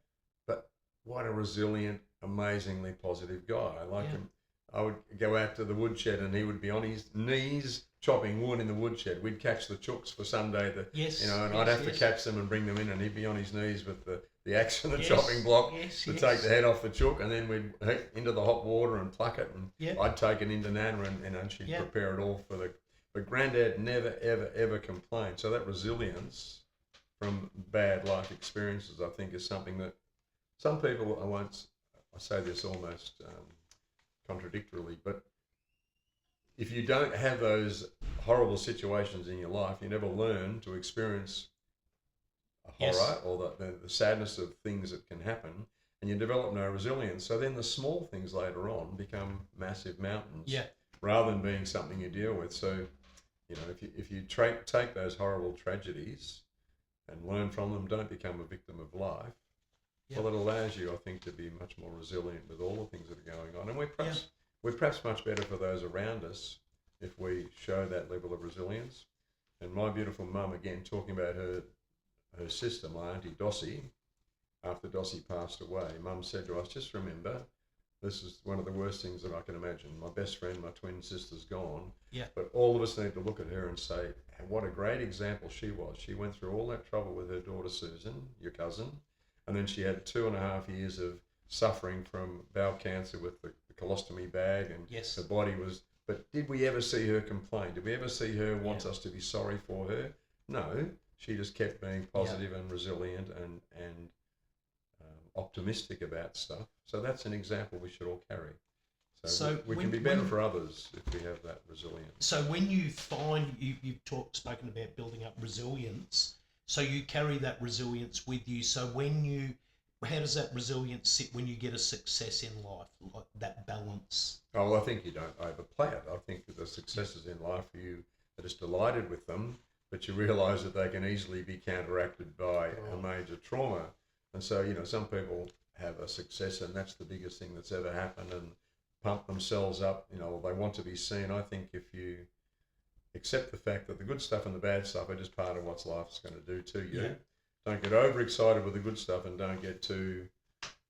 But what a resilient, amazingly positive guy. I like him. I would go out to the woodshed and he would be on his knees chopping wood in the woodshed. We'd catch the chooks for Sunday, and I'd have to catch them and bring them in, and he'd be on his knees with the axe and the chopping block to take the head off the chook, and then we'd into the hot water and pluck it, and I'd take it into Nana and she'd prepare it all for the. But Granddad never ever complained. So that resilience from bad life experiences, I think, is something that some people, I say this almost contradictorily, but if you don't have those horrible situations in your life, you never learn to experience a horror or the sadness of things that can happen, and you develop no resilience. So then the small things later on become massive mountains rather than being something you deal with. So, if you take those horrible tragedies and learn from them, don't become a victim of life, well, it allows you, I think, to be much more resilient with all the things that are going on. And we're perhaps much better for those around us if we show that level of resilience. And my beautiful mum, again, talking about her sister, my auntie Dossie, after Dossie passed away, Mum said to us, just remember, this is one of the worst things that I can imagine. My best friend, my twin sister's gone. Yeah. But all of us need to look at her and say, what a great example she was. She went through all that trouble with her daughter Susan, your cousin, and then she had 2.5 years of suffering from bowel cancer with the colostomy bag, and her body was... But did we ever see her complain? Did we ever see her want us to be sorry for her? No. She just kept being positive and resilient and optimistic about stuff. So that's an example we should all carry. So we can be better for others if we have that resilience. So when you find, you've spoken about building up resilience, so you carry that resilience with you. So how does that resilience sit when you get a success in life, like that balance? Oh, well, I think you don't overplay it. I think that the successes in life, you are just delighted with them, but you realise that they can easily be counteracted by a major trauma. And so, some people have a success and that's the biggest thing that's ever happened and pump themselves up, they want to be seen. I think if you accept the fact that the good stuff and the bad stuff are just part of what life's going to do to you. Yeah. Don't get overexcited with the good stuff, and don't get too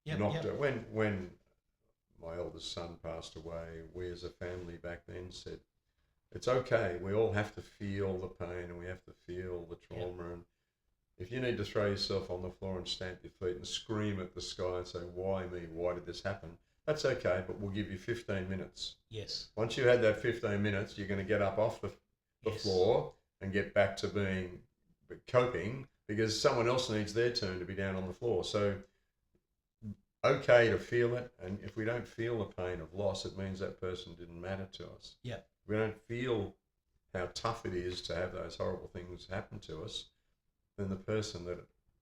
knocked Yep. out. When my eldest son passed away, we as a family back then said, it's okay. We all have to feel the pain, and we have to feel the trauma. And if you need to throw yourself on the floor and stamp your feet and scream at the sky and say, why me? Why did this happen? That's okay, but we'll give you 15 minutes. Yes. Once you had that 15 minutes, you're going to get up off the floor and get back to coping, because someone else needs their turn to be down on the floor. So, okay to feel it, and if we don't feel the pain of loss, it means that person didn't matter to us. Yeah. If we don't feel how tough it is to have those horrible things happen to us, then the person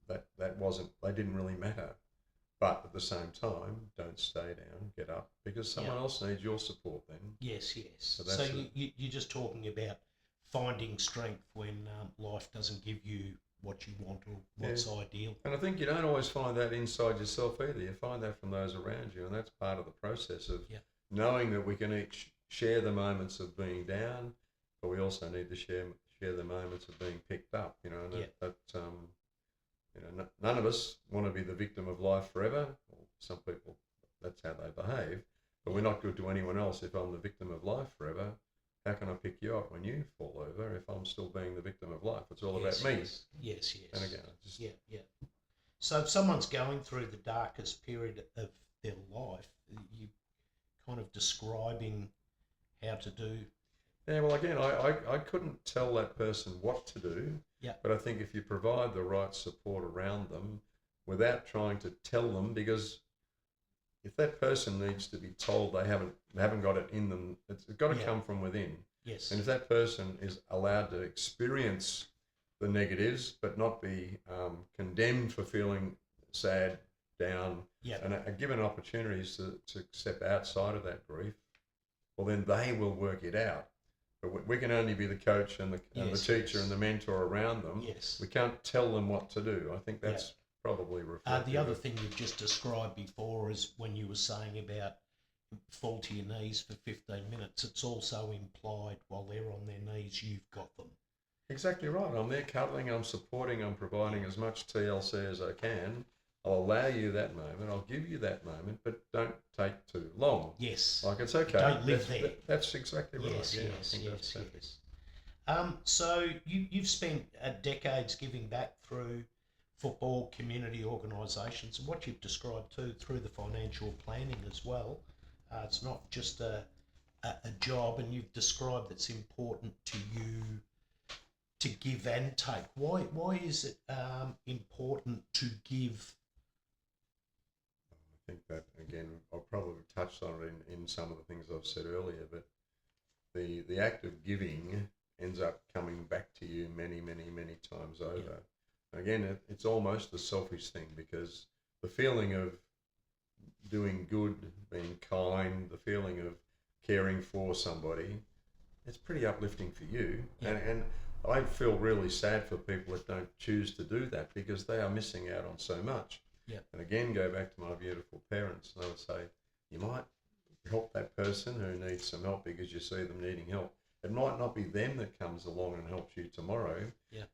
that wasn't, they didn't really matter. But at the same time, don't stay down, get up, because someone else needs your support then. Yes. So you're just talking about finding strength when life doesn't give you what you want or what's ideal. And I think you don't always find that inside yourself either. You find that from those around you, and that's part of the process of knowing that we can each share the moments of being down, but we also need to share the moments of being picked up. You know, and none of us want to be the victim of life forever. Well, some people, that's how they behave, but we're not good to anyone else. If I'm the victim of life forever, how can I pick you up when you fall over if I'm still being the victim of life? It's all about me. Yes. And again, So if someone's going through the darkest period of their life, you kind of describing how to do. Yeah, well, again, I couldn't tell that person what to do. Yeah. But I think if you provide the right support around them without trying to tell them, because if that person needs to be told they haven't got it in them, it's got to come from within. Yes. And if that person is allowed to experience the negatives but not be condemned for feeling sad, down, and are given opportunities to step outside of that grief, well, then they will work it out. But we can only be the coach and the teacher and the mentor around them. Yes. We can't tell them what to do. I think that's probably reflective. The other thing you've just described before is when you were saying about fall to your knees for 15 minutes, it's also implied while they're on their knees, you've got them. Exactly right. I'm there cuddling, I'm supporting, I'm providing as much TLC as I can. I'll allow you that moment. I'll give you that moment, but don't take too long. Yes. Like, it's okay. Don't live there. That's exactly right. Yes. So you've spent decades giving back through football, community organisations, and what you've described too through the financial planning as well. It's not just a job, and you've described it's important to you to give and take. Why is it important to give? I think that, again, I've probably touched on it in some of the things I've said earlier, but the act of giving ends up coming back to you many, many, many times over. Yeah. Again, it's almost a selfish thing, because the feeling of doing good, being kind, the feeling of caring for somebody, it's pretty uplifting for you. Yeah. And I feel really sad for people that don't choose to do that, because they are missing out on so much. Yeah. And again, go back to my beautiful parents, and I would say, you might help that person who needs some help because you see them needing help. It might not be them that comes along and helps you tomorrow,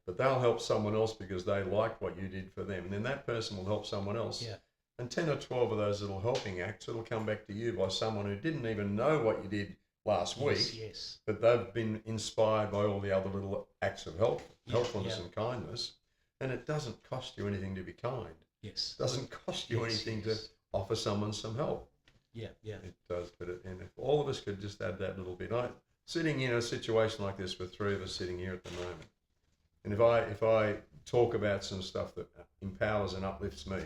but they'll help someone else because they like what you did for them. And then that person will help someone else. Yeah. And 10 or 12 of those little helping acts, it'll come back to you by someone who didn't even know what you did last week. Yes. But they've been inspired by all the other little acts of helpfulness and kindness. And it doesn't cost you anything to be kind. Yes. It doesn't cost you anything to offer someone some help. Yeah. It does, and if all of us could just add that little bit. Sitting in a situation like this with three of us sitting here at the moment, and if I talk about some stuff that empowers and uplifts me,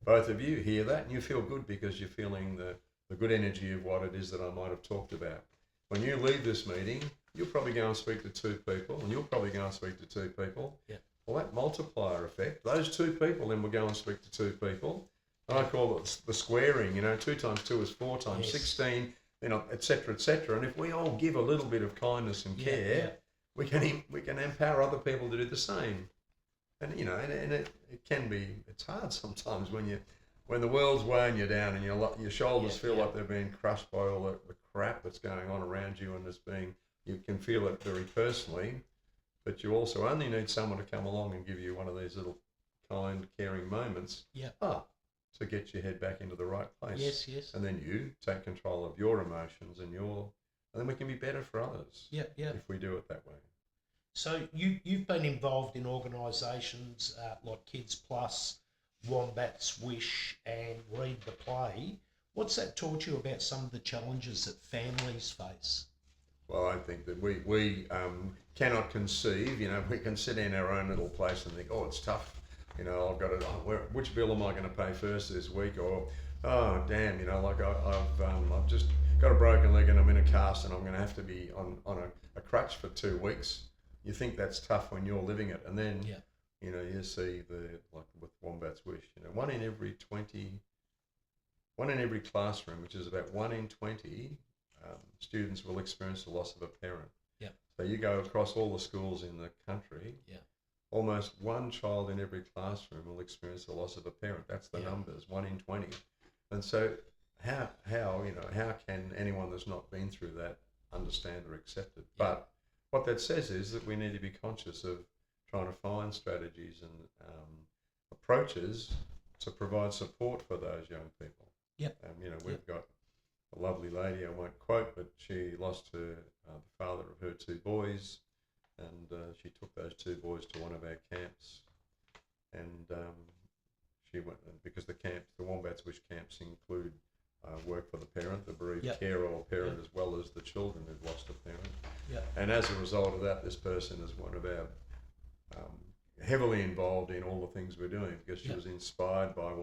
both of you hear that and you feel good because you're feeling the good energy of what it is that I might have talked about. When you leave this meeting, you'll probably go and speak to two people, and you'll probably go and speak to two people. Yeah. Well, that multiplier effect, those two people then will go and speak to two people. And I call it the squaring, 2 times 2 is 4 times 16, et cetera, et cetera. And if we all give a little bit of kindness and care, we can empower other people to do the same. And, it can be, it's hard sometimes when the world's weighing you down and your shoulders feel like they're being crushed by all the crap that's going on around you and it's being you can feel it very personally, but you also only need someone to come along and give you one of these little kind, caring moments. Yeah. To get your head back into the right place. Yes, yes. And then you take control of your emotions and then we can be better for others. Yeah, yeah. If we do it that way. So you've been involved in organisations like Kids Plus, Wombat's Wish, and Read the Play. What's that taught you about some of the challenges that families face? Well, I think that we cannot conceive. We can sit in our own little place and think, oh, it's tough. I've got which bill am I going to pay first this week? Or, oh, damn, I've just got a broken leg and I'm in a cast and I'm going to have to be on a crutch for 2 weeks. You think that's tough when you're living it. And then, you see like with Wombat's Wish, one in every classroom, which is about 1 in 20 students will experience the loss of a parent. Yeah. So you go across all the schools in the country. Yeah. Almost one child in every classroom will experience the loss of a parent. That's the numbers, 1 in 20. And so how can anyone that's not been through that understand or accept it? Yeah. But what that says is that we need to be conscious of trying to find strategies and approaches to provide support for those young people. Yep. We've got a lovely lady, I won't quote, but she lost the father of her 2 boys. And she took those 2 boys to one of our camps, and she went because the Wombat's Wish camps include work for the parent, the bereaved carer or parent, as well as the children who've lost a parent. Yep. And as a result of that, this person is one of our heavily involved in all the things we're doing because she was inspired by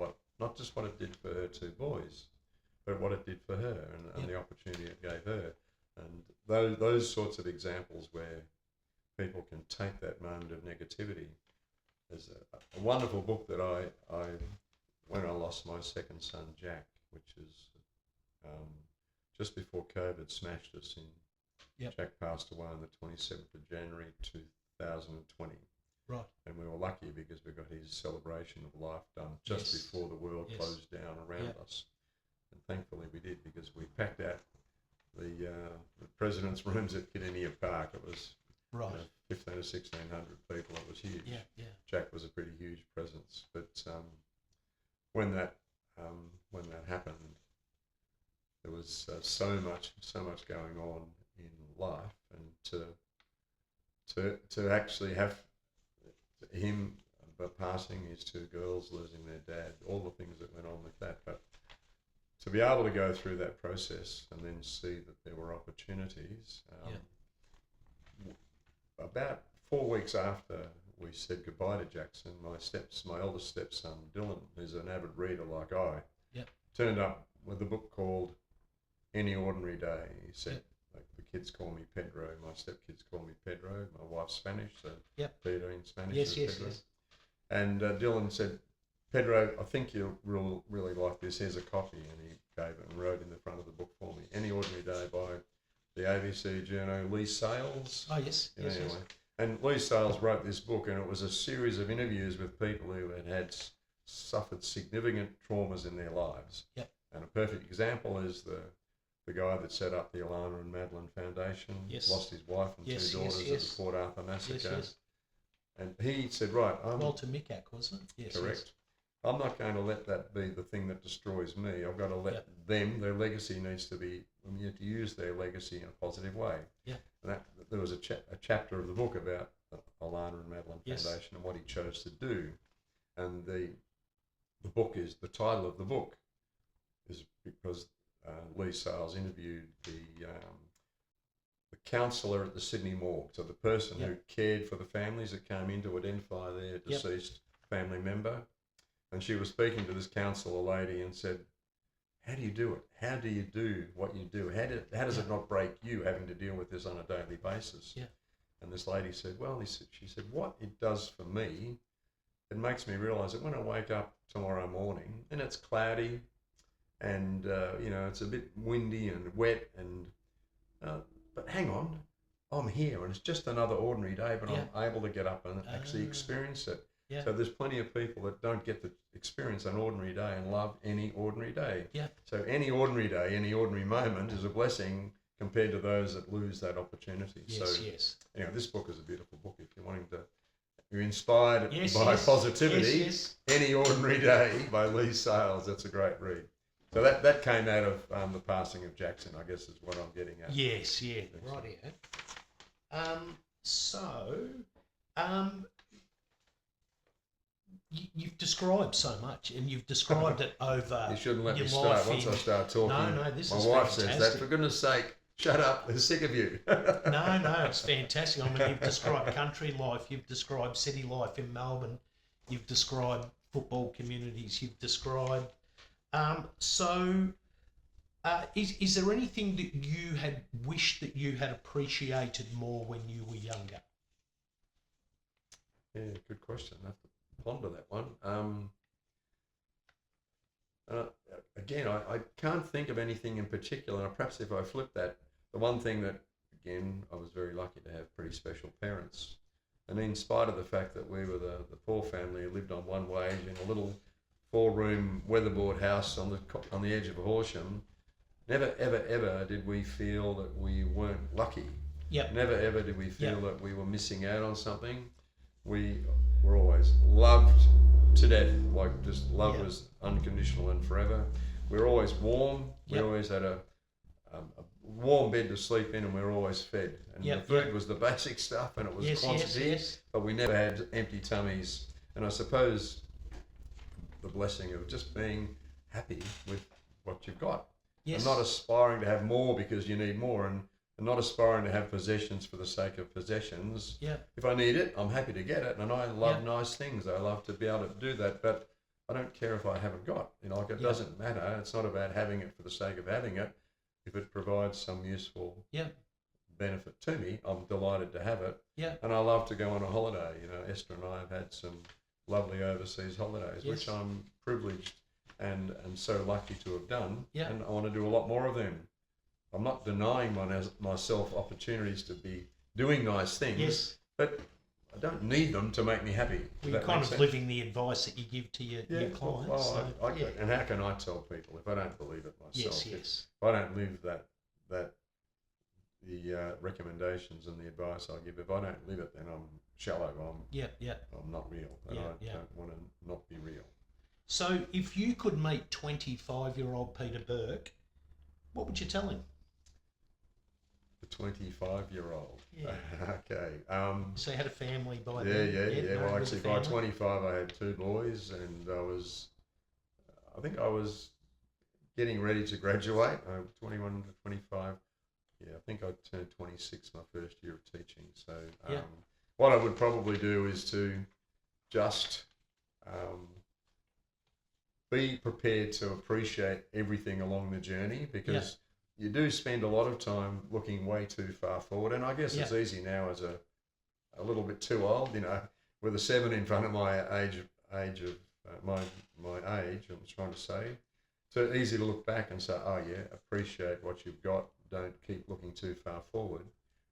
not just what it did for her 2 boys, but what it did for her and the opportunity it gave her. And those sorts of examples where people can take that moment of negativity. There's a wonderful book that I when I lost my second son, Jack, which is just before COVID smashed us in. Yep. Jack passed away on the 27th of January 2020. Right. And we were lucky because we got his celebration of life done just before the world closed down around us. And thankfully we did, because we packed out the president's rooms at Kidinia Park. It was 15 or 1600 people. It was huge. Yeah, yeah. Jack was a pretty huge presence. But when that happened, there was so much going on in life, and to actually have him passing, his 2 girls losing their dad, all the things that went on with that, but to be able to go through that process and then see that there were opportunities. About 4 weeks after we said goodbye to Jackson, my eldest stepson Dylan, who's an avid reader like I, turned up with a book called Any Ordinary Day. He said, like, the kids call me Pedro, my stepkids call me Pedro, my wife's Spanish, so Pedro in Spanish is Pedro. Yes. And Dylan said, Pedro, I think you'll really like this. Here's a copy. And he gave it and wrote in the front of the book for me. Any Ordinary Day by the ABC journo Lee Sales. Oh, yes. Yes. And Lee Sales wrote this book, and it was a series of interviews with people who had suffered significant traumas in their lives. Yep. And a perfect example is the guy that set up the Alana and Madeline Foundation, lost his wife and 2 daughters at the Port Arthur massacre. Yes. And he said, right, Walter Mikac, wasn't it? Yes. Correct. Yes. I'm not going to let that be the thing that destroys me. I've got to let them, their legacy needs to be, we need to use their legacy in a positive way. Yeah. And there was a chapter of the book about the Alana and Madeline Foundation and what he chose to do. And the title of the book is because Lee Sales interviewed the counsellor at the Sydney morgue, so the person who cared for the families that came in to identify their deceased family member. And she was speaking to this counsellor lady and said, how do you do it? How do you do what you do? How does it not break you having to deal with this on a daily basis? Yeah. And this lady said, she said, what it does for me, it makes me realise that when I wake up tomorrow morning and it's cloudy and, it's a bit windy and wet and, but hang on, I'm here and it's just another ordinary day, but I'm able to get up and actually experience it. Yeah. So there's plenty of people that don't get to experience an ordinary day and love any ordinary day. Yeah. So any ordinary day, any ordinary moment is a blessing compared to those that lose that opportunity. Yes, So, yes. this book is a beautiful book. If you're inspired by Yes. positivity, Yes. Any Ordinary Day by Lee Sales. That's a great read. So that came out of the passing of Jackson, I guess, is what I'm getting at. Yes, yeah, right here. You've described so much, and you've described it over. You shouldn't let your me start life once I start talking. No, this My is wife fantastic. says that, for goodness sake, shut up, they're sick of you. No, it's fantastic. I mean, you've described country life, you've described city life in Melbourne, you've described football communities, you've described. Is there anything that you had wished that you had appreciated more when you were younger? Yeah, good question. I have to ponder that one. Again, I can't think of anything in particular. Perhaps if I flip that, the one thing that, again, I was very lucky to have pretty special parents. And in spite of the fact that we were the poor family who lived on one wage in a little 4-room weatherboard house on the edge of Horsham, never, ever, ever did we feel that we weren't lucky. Yep. Never, ever did we feel that we were missing out on something. We were always loved to death. Like, just love was unconditional and forever. We were always warm. We always had a warm bed to sleep in, and we were always fed. And the food was the basic stuff, and it was quantity, but we never had empty tummies. And I suppose the blessing of just being happy with what you've got. And not aspiring to have more because you need more, and not aspiring to have possessions for the sake of possessions. If I need it, I'm happy to get it, and I love nice things. I love to be able to do that, but I don't care if I haven't got. It doesn't matter. It's not about having it for the sake of having it. If it provides some useful benefit to me, I'm delighted to have it. And I love to go on a holiday. Esther and I have had some lovely overseas holidays, which I'm privileged and so lucky to have done. And I want to do a lot more of them. I'm not denying myself opportunities to be doing nice things, but I don't need them to make me happy. Well, you're kind of living the advice that you give to your clients. And how can I tell people if I don't believe it myself? If I don't live the recommendations and the advice I give, if I don't live it, then I'm shallow. I'm not real, and I don't want to not be real. So if you could meet 25-year-old Peter Burke, what would you tell him? The 25-year-old. Okay. So you had a family by then? Well, actually, by 25, I had 2 boys, and I think I was getting ready to graduate. 21 to 25. I think I turned 26 my first year of teaching. So what I would probably do is to just be prepared to appreciate everything along the journey, because you do spend a lot of time looking way too far forward. And I guess it's easy now as a little bit too old, with a 7 in front of my age of my age, I'm trying to say. So easy to look back and say, appreciate what you've got. Don't keep looking too far forward.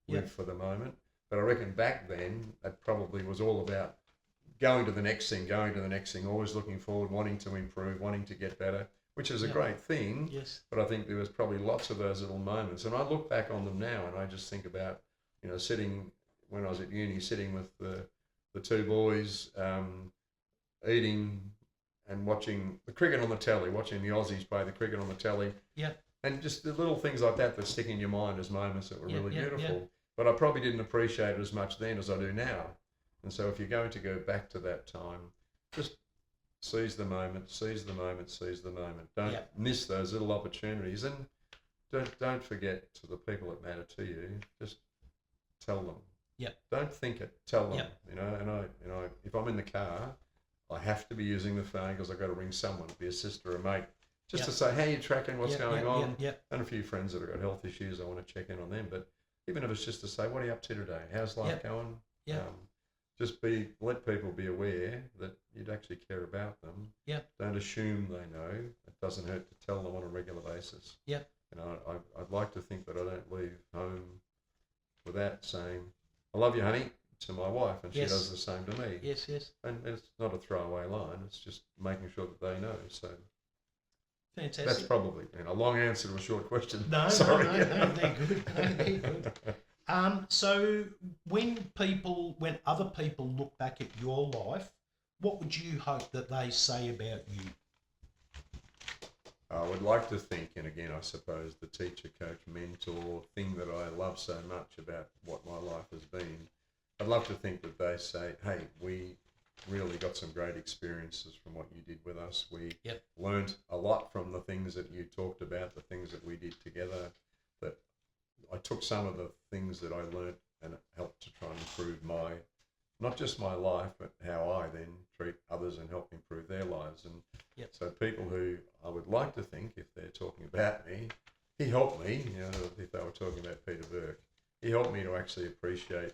Live for the moment. But I reckon back then, that probably was all about going to the next thing, always looking forward, wanting to improve, wanting to get better, which is a great thing. But I think there was probably lots of those little moments. And I look back on them now, and I just think about, sitting, when I was at uni, sitting with the 2 boys, eating and watching the cricket on the telly, watching the Aussies play the cricket on the telly. And just the little things like that stick in your mind as moments that were really beautiful. But I probably didn't appreciate it as much then as I do now. And so if you're going to go back to that time, just seize the moment. Don't miss those little opportunities, and don't forget to the people that matter to you. Just tell them. Don't think it. Tell them. And I if I'm in the car, I have to be using the phone because I've got to ring someone, be a sister or a mate, just to say, hey, you tracking what's going on? And a few friends that have got health issues, I want to check in on them. But even if it's just to say, what are you up to today? How's life going? Just let people be aware that you'd actually care about them. Don't assume they know. It doesn't hurt to tell them on a regular basis. I'd like to think that I don't leave home without saying, I love you, honey, to my wife, and she does the same to me. And it's not a throwaway line. It's just making sure that they know. So Fantastic. That's probably a long answer to a short question. No, Sorry. no, they're good. No, they're good. So when other people look back at your life, what would you hope that they say about you? I would like to think, and again, I suppose the teacher, coach, mentor thing that I love so much about what my life has been, I'd love to think that they say, hey, we really got some great experiences from what you did with us. We learned a lot from the things that you talked about, the things that we did together, that I took some of the things that I learned and it helped to try and improve not just my life, but how I then treat others and help improve their lives. And so people who I would like to think, if they're talking about me, he helped me, if they were talking about Peter Burke, he helped me to actually appreciate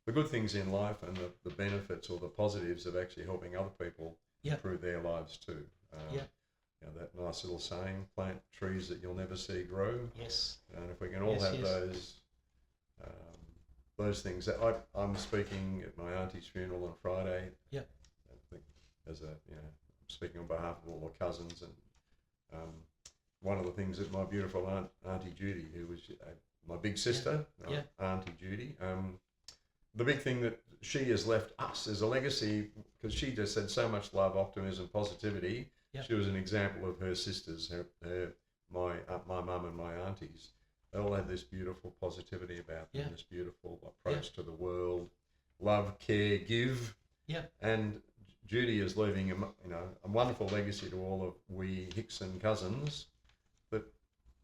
the good things in life and the benefits or the positives of actually helping other people improve their lives too. That nice little saying, plant trees that you'll never see grow. Yes. And if we can all have those things. I'm speaking at my auntie's funeral on Friday. Yep. I think I'm speaking on behalf of all the cousins, and one of the things that my beautiful Auntie Judy, who was my big sister, Auntie Judy, the big thing that she has left us as a legacy, because she just had so much love, optimism, positivity. Yep. She was an example of her sisters, my mum and my aunties. They all had this beautiful positivity about them, this beautiful approach to the world, love, care, give. Yeah. And Judy is leaving a wonderful legacy to all of we Hickson cousins, that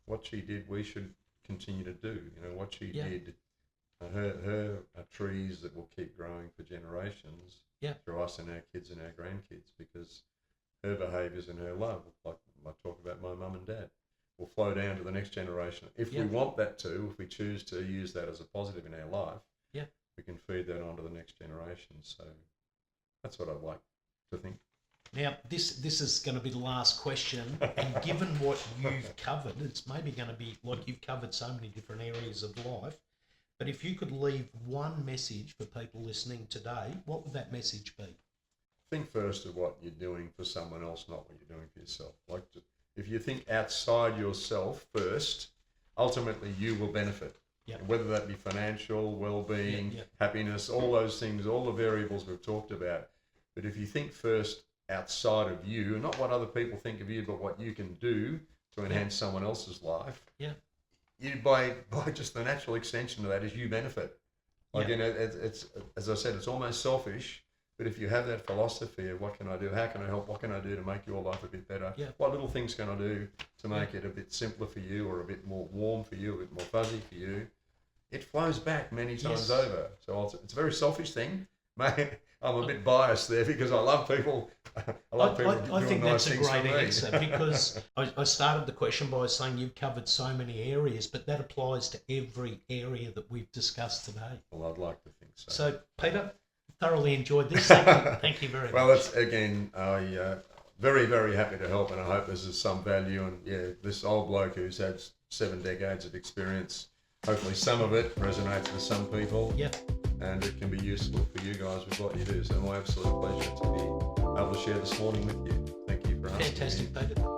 what she did, we should continue to do. What she did, her are trees that will keep growing for generations through us and our kids and our grandkids, because her behaviours and her love, like I talk about my mum and dad, will flow down to the next generation. If we want that to, if we choose to use that as a positive in our life, we can feed that on to the next generation. So that's what I'd like to think. Now, this is going to be the last question, and given what you've covered, it's maybe going to be like you've covered so many different areas of life, but if you could leave one message for people listening today, what would that message be? Think first of what you're doing for someone else, not what you're doing for yourself. If you think outside yourself first, ultimately you will benefit. Yep. Whether that be financial, well-being, happiness, all those things, all the variables we've talked about. But if you think first outside of you, not what other people think of you, but what you can do to enhance someone else's life, you by just the natural extension of that is you benefit. It's as I said, it's almost selfish. But if you have that philosophy of what can I do, how can I help, what can I do to make your life a bit better, what little things can I do to make it a bit simpler for you, or a bit more warm for you, a bit more fuzzy for you, it flows back many times over. So it's a very selfish thing. I'm a bit biased there because I love people. I think nice that's a great answer, because I started the question by saying you've covered so many areas, but that applies to every area that we've discussed today. Well, I'd like to think so. So, Peter, thoroughly enjoyed this. Thank you very much. Well, it's again, very, very happy to help, and I hope this is some value. And this old bloke who's had 7 decades of experience, hopefully some of it resonates with some people. Yeah. And it can be useful for you guys with what you do. So my absolute pleasure to be able to share this morning with you. Thank you for asking. Fantastic, Peter.